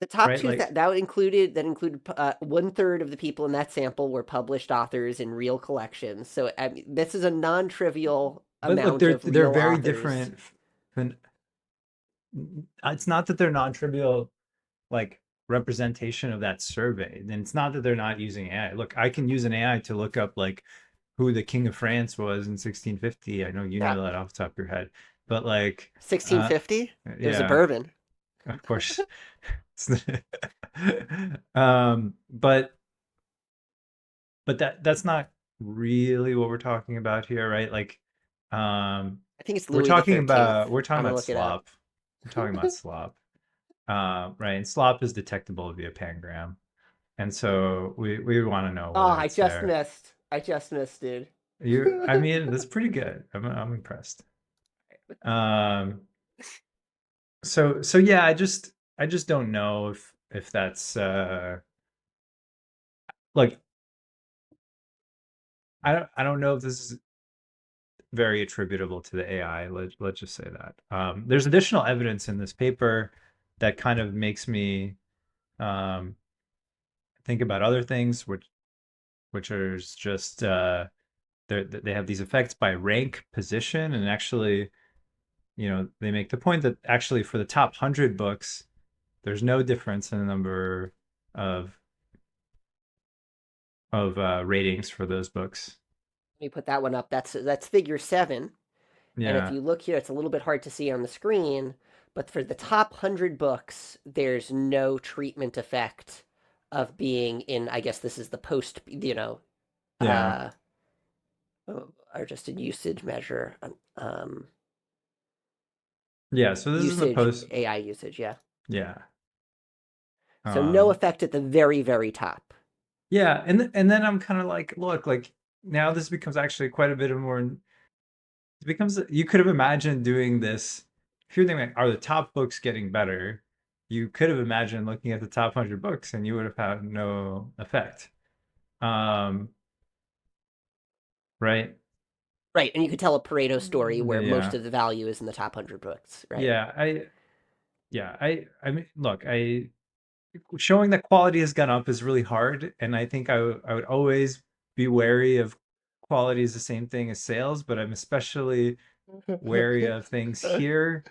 The top right? two Like, that included 1/3 of the people in that sample were published authors in real collections. So I mean, this is a non-trivial but look, amount of they're real very authors. different. It's not that they're non-trivial like representation of that survey. And it's not that they're not using AI. Look, I can use an AI to look up like who the king of France was in 1650. I know you Yeah, know that off the top of your head, but like, uh, 1650. It was a yeah, bourbon. of course. um, but that's not really what we're talking about here, right? Like, um, I think it's Louis the 13th. we're talking I'm gonna about look it up. slop. We're talking about slop, right? And slop is detectable via pangram, and so we want to know Oh, whether I it's just there. missed. I just missed, dude. I mean, that's pretty good. I'm impressed. Um, so yeah, I just I just don't know if that's like I don't know if this is very attributable to the AI. Let's just say that. There's additional evidence in this paper that kind of makes me um, think about other things, which are just they have these effects by rank position, and actually, they make the point that actually for the top 100 books, there's no difference in the number of ratings for those books. Let me put that one up. That's figure 7. And if Yeah, you look here, it's a little bit hard to see on the screen, but for the top 100 books, there's no treatment effect of being in, I guess this is the post, yeah, uh, or just a usage measure, yeah. So this is in the usage, post. AI usage, yeah. Yeah, So no um, effect at the very, very top. yeah, and then I'm kind of like, look, like now this becomes actually quite a bit of more. It becomes you could have imagined doing this if you're thinking, like, are the top books getting better? You could have imagined looking at the top 100 books, and you would have had no effect. Um, right? Right, and you could tell a Pareto story where most Yeah, of the value is in the top 100 books, right? yeah. I mean, look, I showing that quality has gone up is really hard, and I think I would always be wary of quality is the same thing as sales, but I'm especially wary of things here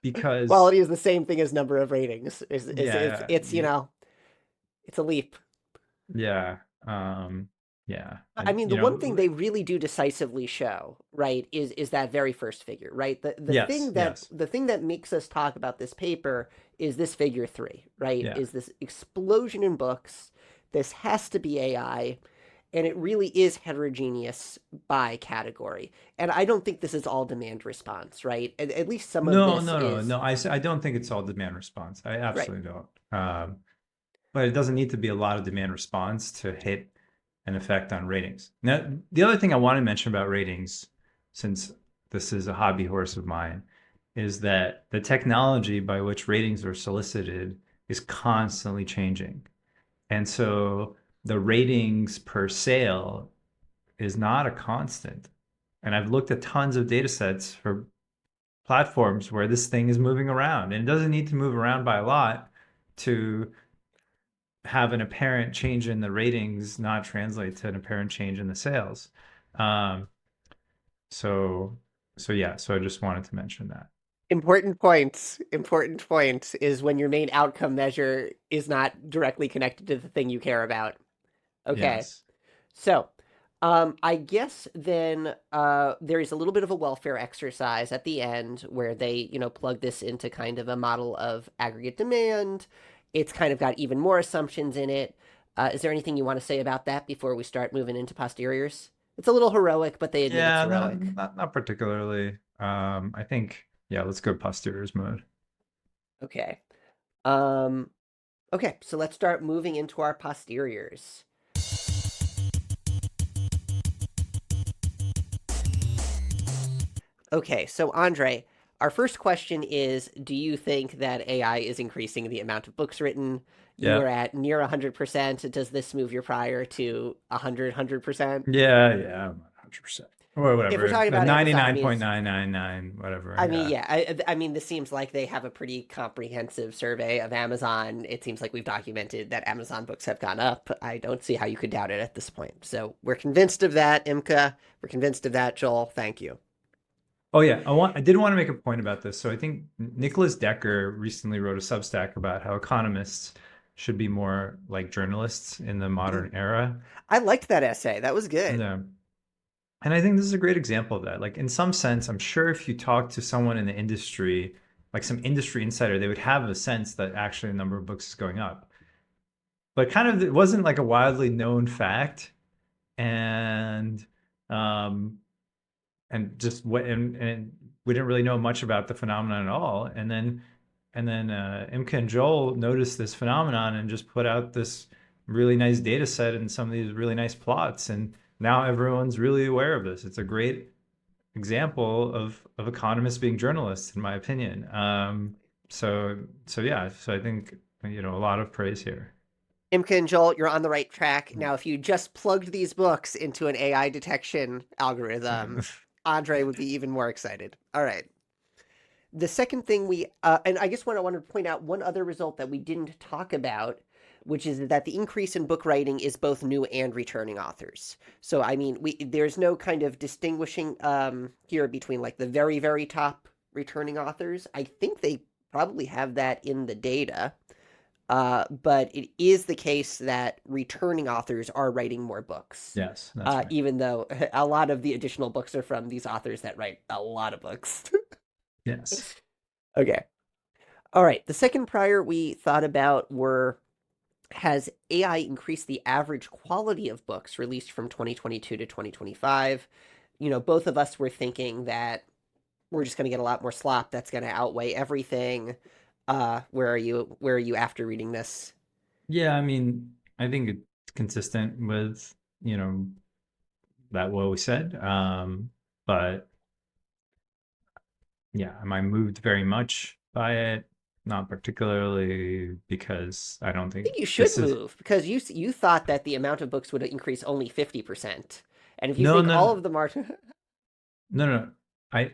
because Quality is the same thing as number of ratings. yeah, It's a leap. yeah, um, yeah, I mean, the you one thing know, they really do decisively show, right, is that very first figure, right? yes, yes, The thing that makes us talk about this paper is this figure 3, right? yeah. Is this explosion in books. This has to be AI, and it really is heterogeneous by category. And I don't think this is all demand response, right? At least some of No, this no, no, is no. I don't think it's all demand response. I right. absolutely don't. But it doesn't need to be a lot of demand response to hit an effect on ratings. Now, the other thing I want to mention about ratings, since this is a hobby horse of mine, is that the technology by which ratings are solicited is constantly changing. And so the ratings per sale is not a constant. And I've looked at tons of data sets for platforms where this thing is moving around, and it doesn't need to move around by a lot to have an apparent change in the ratings not translate to an apparent change in the sales. Um, so, so I just wanted to mention that. Important point is when your main outcome measure is not directly connected to the thing you care about. Okay. Yes. So, I guess then there is a little bit of a welfare exercise at the end where they, plug this into kind of a model of aggregate demand. It's kind of got even more assumptions in it. Is there anything you want to say about that before we start moving into posteriors? It's a little heroic, but they admit it's Yeah, heroic. not particularly. I think, yeah, let's go posteriors mode. Okay. Um, okay, so let's start moving into our posteriors. Okay, so Andre, our first question is, do you think that AI is increasing the amount of books written? You Yeah. are at near 100%. Does this move your prior to 100%? Yeah, yeah, 100%. Or If we're whatever. talking about Amazon, I mean, 99.999, whatever. Yeah. yeah, I mean, this seems like they have a pretty comprehensive survey of Amazon. It seems like we've documented that Amazon books have gone up. I don't see how you could doubt it at this point. So we're convinced of that, Imke. We're convinced of that, Joel. Thank you. Oh yeah, I did want to make a point about this. So I think Nicholas Decker recently wrote a Substack about how economists should be more like journalists in the Mm. modern era. I liked that essay. That was good. Yeah. And I think this is a great example of that. Like in some sense, I'm sure if you talk to someone in the industry, like some industry insider, they would have a sense that actually the number of books is going up. But kind of it wasn't like a widely known fact. And um just what and we didn't really know much about the phenomenon at all. And then Imke and Joel noticed this phenomenon and just put out this really nice data set and some of these really nice plots. And now everyone's really aware of this. It's a great example of economists being journalists, in my opinion. so yeah, so I think, a lot of praise here. Imke and Joel, you're on the right track. Now, if you just plugged these books into an AI detection algorithm, Andre would be even more excited. All right. The second thing and I guess what I wanted to point out, one other result that we didn't talk about, which is that the increase in book writing is both new and returning authors. So, I mean, there's no kind of distinguishing here between like the very, very top returning authors. I think they probably have that in the data. But it is the case that returning authors are writing more books, Yes, that's right. even though a lot of the additional books are from these authors that write a lot of books. Yes. Okay. All right. The second prior we thought about were, has AI increased the average quality of books released from 2022 to 2025? Both of us were thinking that we're just going to get a lot more slop that's going to outweigh everything. Where are you? Where are you after reading this? Yeah, I mean, I think it's consistent with, you know, that what we said. But yeah, am I moved very much by it? Not particularly, because I don't I think think you should this is. move because you thought that the amount of books would increase only 50%. And if you No, think no, all no, of them are no, no. I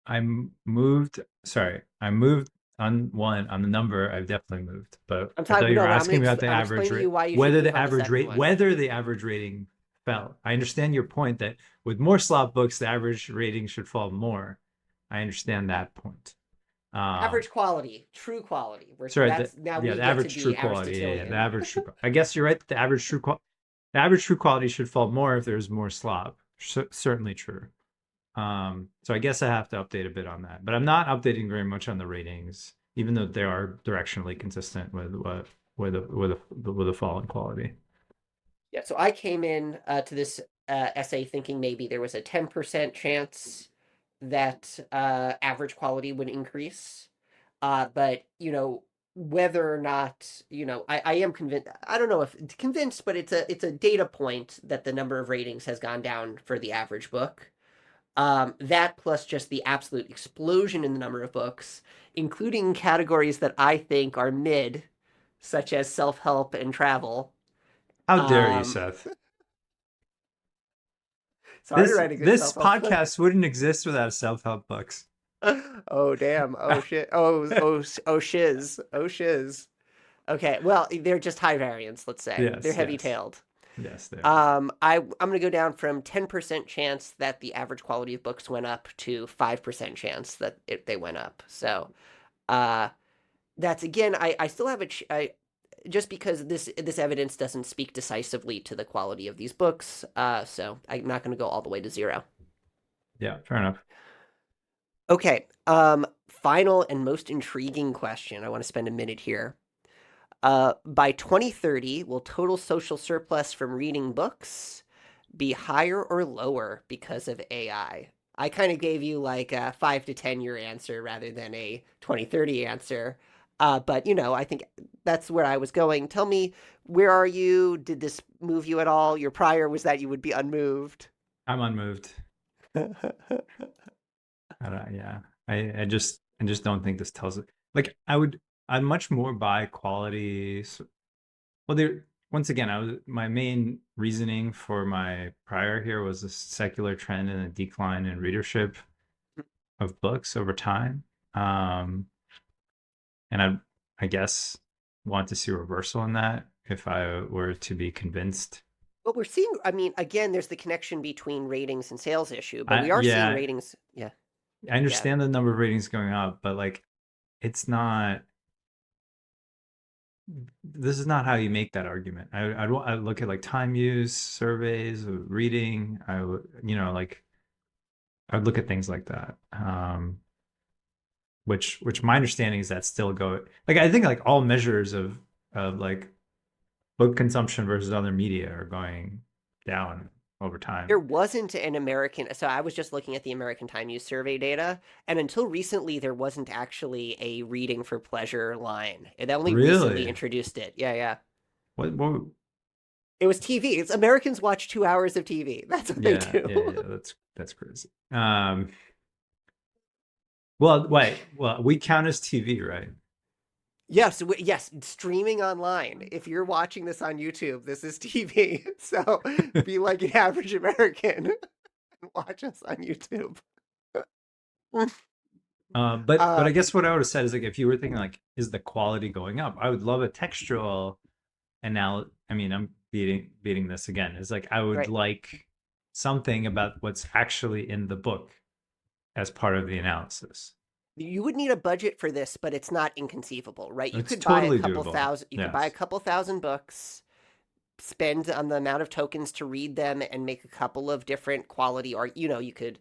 I'm moved. Sorry, I moved on the number. I've definitely moved, but I'm I thought talking you no, were but asking me about the I'm average explaining to rate, you why you should move on the second one. whether the average rating fell. I understand your point that with more slot books, the average rating should fall more. I understand that point. Um, Average quality, true quality. sorry, That's now yeah, we the get to average true be quality. Yeah, yeah, the Aristotelian. average true. I guess you're right. The average true quality should fall more if there's more slop. Certainly true. So I guess I have to update a bit on that, but I'm not updating very much on the ratings, even though they are directionally consistent with what with the fall in quality. Yeah, so I came in to this essay thinking maybe there was a 10% chance that average quality would increase. But, whether or not, I am convinced, I don't know if convinced, but it's a data point that the number of ratings has gone down for the average book. That plus just the absolute explosion in the number of books, including categories that I think are mid, such as self-help and travel. How dare you, Um, Seth? it's hard to write a good This self-help book. podcast wouldn't exist without self-help books. Oh damn. Oh shit. Oh shiz. Oh shiz. Okay, well, they're just high variance, let's say. They're Yes, yes, heavy-tailed. yes, they are. I'm gonna go down from 10% chance that the average quality of books went up to 5% chance that they went up. So, uh, that's again, I still have just because this evidence doesn't speak decisively to the quality of these books. So I'm not gonna go all the way to zero. Yeah, fair enough. Okay. Final and most intriguing question. I want to spend a minute here. By 2030, will total social surplus from reading books be higher or lower because of AI? I kind of gave you like a 5 to 10 year answer rather than a 2030 answer. But I think that's where I was going. Tell me, where are you? Did this move you at all? Your prior was that you would be unmoved. I'm unmoved. Yeah, I just don't think this tells it. Like I'd much more buy quality. Well, there once again, my main reasoning for my prior here was a secular trend and a decline in readership of books over time. Um, and I guess want to see a reversal in that if I were to be convinced. But we're seeing, I mean, again, there's the connection between ratings and sales issue, but we I are seeing Yeah, ratings. Yeah. I Yeah. understand the number of ratings going up, but like it's not. This is not how you make that argument. I look at like time use surveys, reading. Like I'd look at things like that. Which my understanding is that still go like I think like all measures of like book consumption versus other media are going down over There time. wasn't an American, so I was just looking at the American Time Use Survey data, and until recently, there wasn't actually a reading for pleasure line. It only recently Really? introduced it. Yeah, yeah. What It was TV. It's Americans watch 2 hours of TV. That's what they yeah, do. yeah, yeah, that's crazy. Well, wait. Well, we count as TV, right? Yes, yes, streaming online. If you're watching this on YouTube, this is TV. So be like an average American and watch us on YouTube. But Uh, I guess what I would have said is like if you were thinking like, is the quality going up? I would love a textual I mean, I'm beating this again. Is like I would right. like something about what's actually in the book as part of the analysis. You would need a budget for this, but it's not inconceivable, right? You It's could buy a totally couple doable. thousand, you could buy a Yes. couple thousand books, spend on the amount of tokens to read them and make a couple of different quality, or you could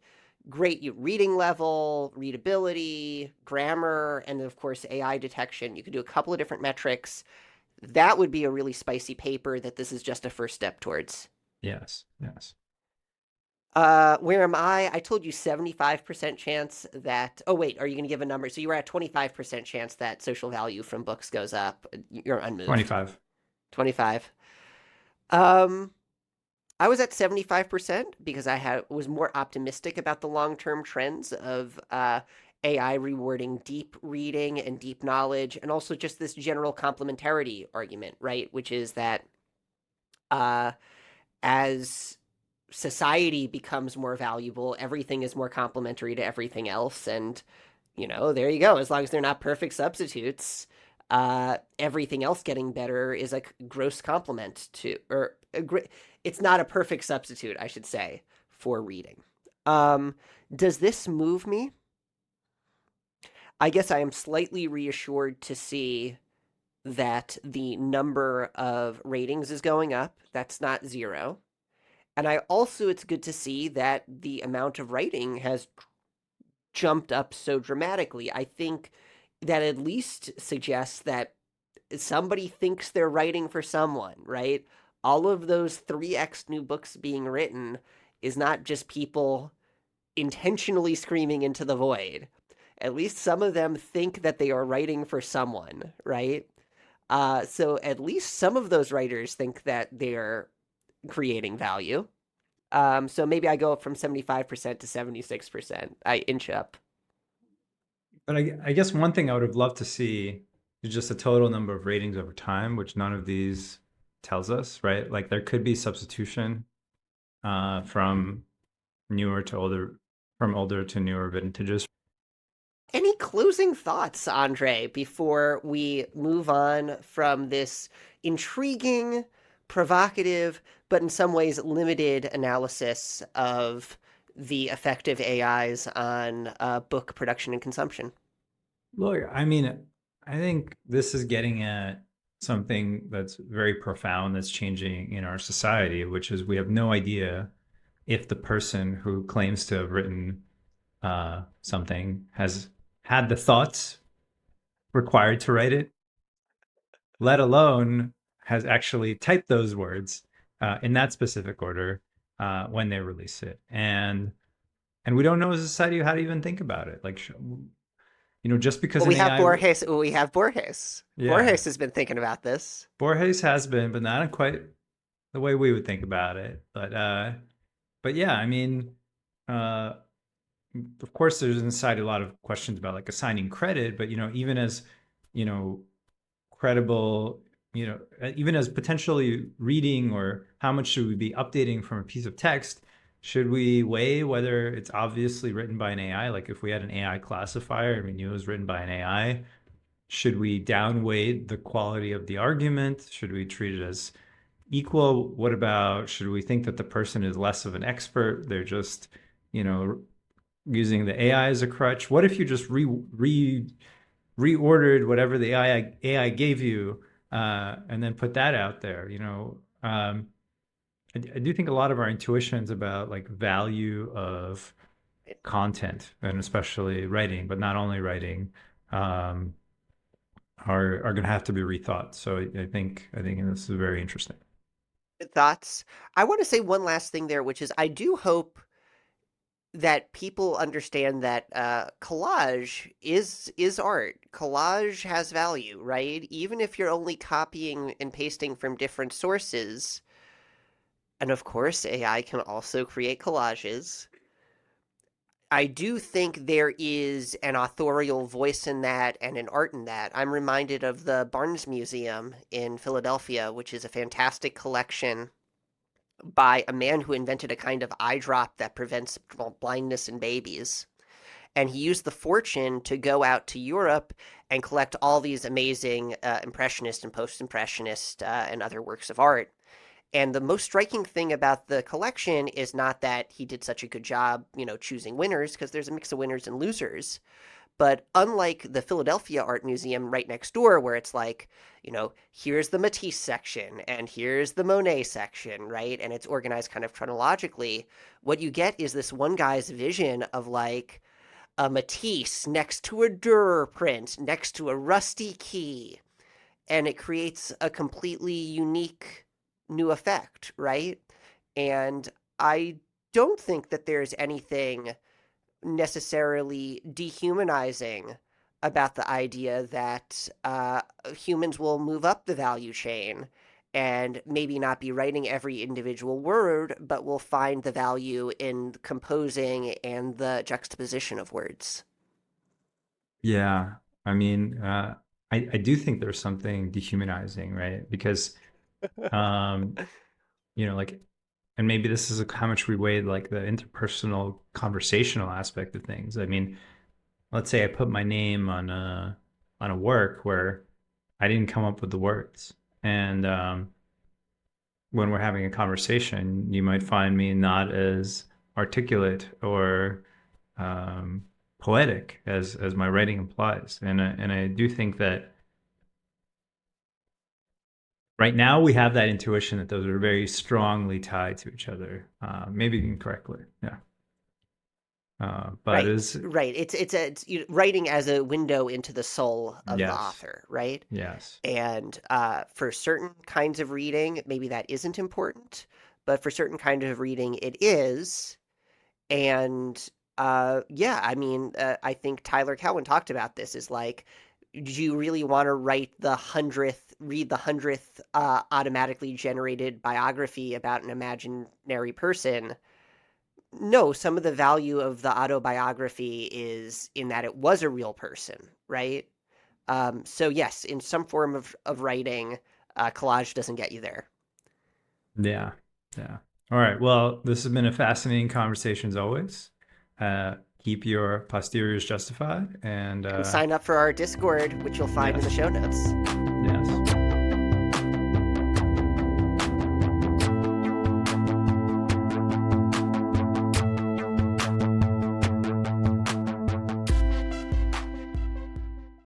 grade your reading level, readability, grammar, and of course AI detection. You could do a couple of different metrics. That would be a really spicy paper that this is just a first step towards. Yes. Yes. Where am I? I told you 75% chance that. Oh, wait, are you going to give a number? So you were at 25% chance that social value from books goes up. You're unmoved. 25. 25. Um, I was at 75% because was more optimistic about the long-term trends of AI rewarding deep reading and deep knowledge, and also just this general complementarity argument, right? Which is that uh, as society becomes more valuable, everything is more complementary to everything else, and there you go. As long as they're not perfect substitutes, everything else getting better is a gross complement to, or it's not a perfect substitute, I should say, for reading. Um, does this move me? I guess I am slightly reassured to see that the number of ratings is going up. That's not zero. And it's good to see that the amount of writing has jumped up so dramatically. I think that at least suggests that somebody thinks they're writing for someone, right? All of those 3x new books being written is not just people intentionally screaming into the void. At least some of them think that they are writing for someone, right? So at least some of those writers think that they're creating value. So maybe I go up from 75% to 76%. I inch up. But I guess one thing I would have loved to see is just a total number of ratings over time, which none of these tells us, right? Like there could be substitution from newer to older, from older to newer vintages. Any closing thoughts, Andre, before we move on from this intriguing, provocative, but in some ways limited analysis of the effect of AIs on book production and consumption? Look, I mean, I think this is getting at something that's very profound that's changing in our society, which is we have no idea if the person who claims to have written something has had the thoughts required to write it, let alone has actually typed those words in that specific order when they release it. And we don't know as a society how to even think about it. Like, just because Well, an we have AI, Borges. Well, we have Borges. yeah, Borges has been thinking about this. Borges has been, but not in quite the way we would think about it. But yeah, I mean, uh, of course, there's inside a lot of questions about like assigning credit, but even as you know, credible, even as potentially reading or how much should we be updating from a piece of text? Should we weigh whether it's obviously written by an AI? Like if we had an AI classifier and we knew it was written by an AI, should we downweight the quality of the argument? Should we treat it as equal? What about should we think that the person is less of an expert? They're just, you know, using the AI as a crutch. What if you just reordered whatever the AI gave you and then put that out there? I do think a lot of our intuitions about like value of content and especially writing, but not only writing, um, are going to have to be rethought. So I think this is very interesting. Thoughts? I want to say one last thing there, which is I do hope that people understand that collage is art. Collage has value, right? Even if you're only copying and pasting from different sources, and of course AI can also create collages. I do think there is an authorial voice in that and an art in that. I'm reminded of the Barnes Museum in Philadelphia, which is a fantastic collection by a man who invented a kind of eye drop that prevents blindness in babies. And he used the fortune to go out to Europe and collect all these amazing impressionist and post-impressionist and other works of art. And the most striking thing about the collection is not that he did such a good job, choosing winners, because there's a mix of winners and losers. But unlike the Philadelphia Art Museum right next door, where it's like, here's the Matisse section and here's the Monet section, right? And it's organized kind of chronologically. What you get is this one guy's vision of like a Matisse next to a Durer print, next to a rusty key. And it creates a completely unique new effect, right? And I don't think that there's anything necessarily dehumanizing about the idea that humans will move up the value chain and maybe not be writing every individual word, but will find the value in composing and the juxtaposition of words. Yeah, I mean, I do think there's something dehumanizing, right? Because um, like, and maybe this is how much we weigh like the interpersonal conversational aspect of things. I mean, let's say I put my name on a work where I didn't come up with the words, and when we're having a conversation, you might find me not as articulate or um, poetic as my writing implies, and I do think that right now we have that intuition that those are very strongly tied to each other, maybe incorrectly, yeah. But Right, is right. It's writing as a window into the soul of the yes, author, right? yes, And for certain kinds of reading, maybe that isn't important, but for certain kind of reading, it is. And yeah, I mean, I think Tyler Cowen talked about this. Is like, do you really want to read the hundredth automatically generated biography about an imaginary person? No, some of the value of the autobiography is in that it was a real person, right? So yes, in some form of writing, collage doesn't get you there. yeah, yeah. All right. Well, this has been a fascinating conversation as always. Keep your posteriors justified, and And sign up for our Discord, which you'll find in the yes, show notes.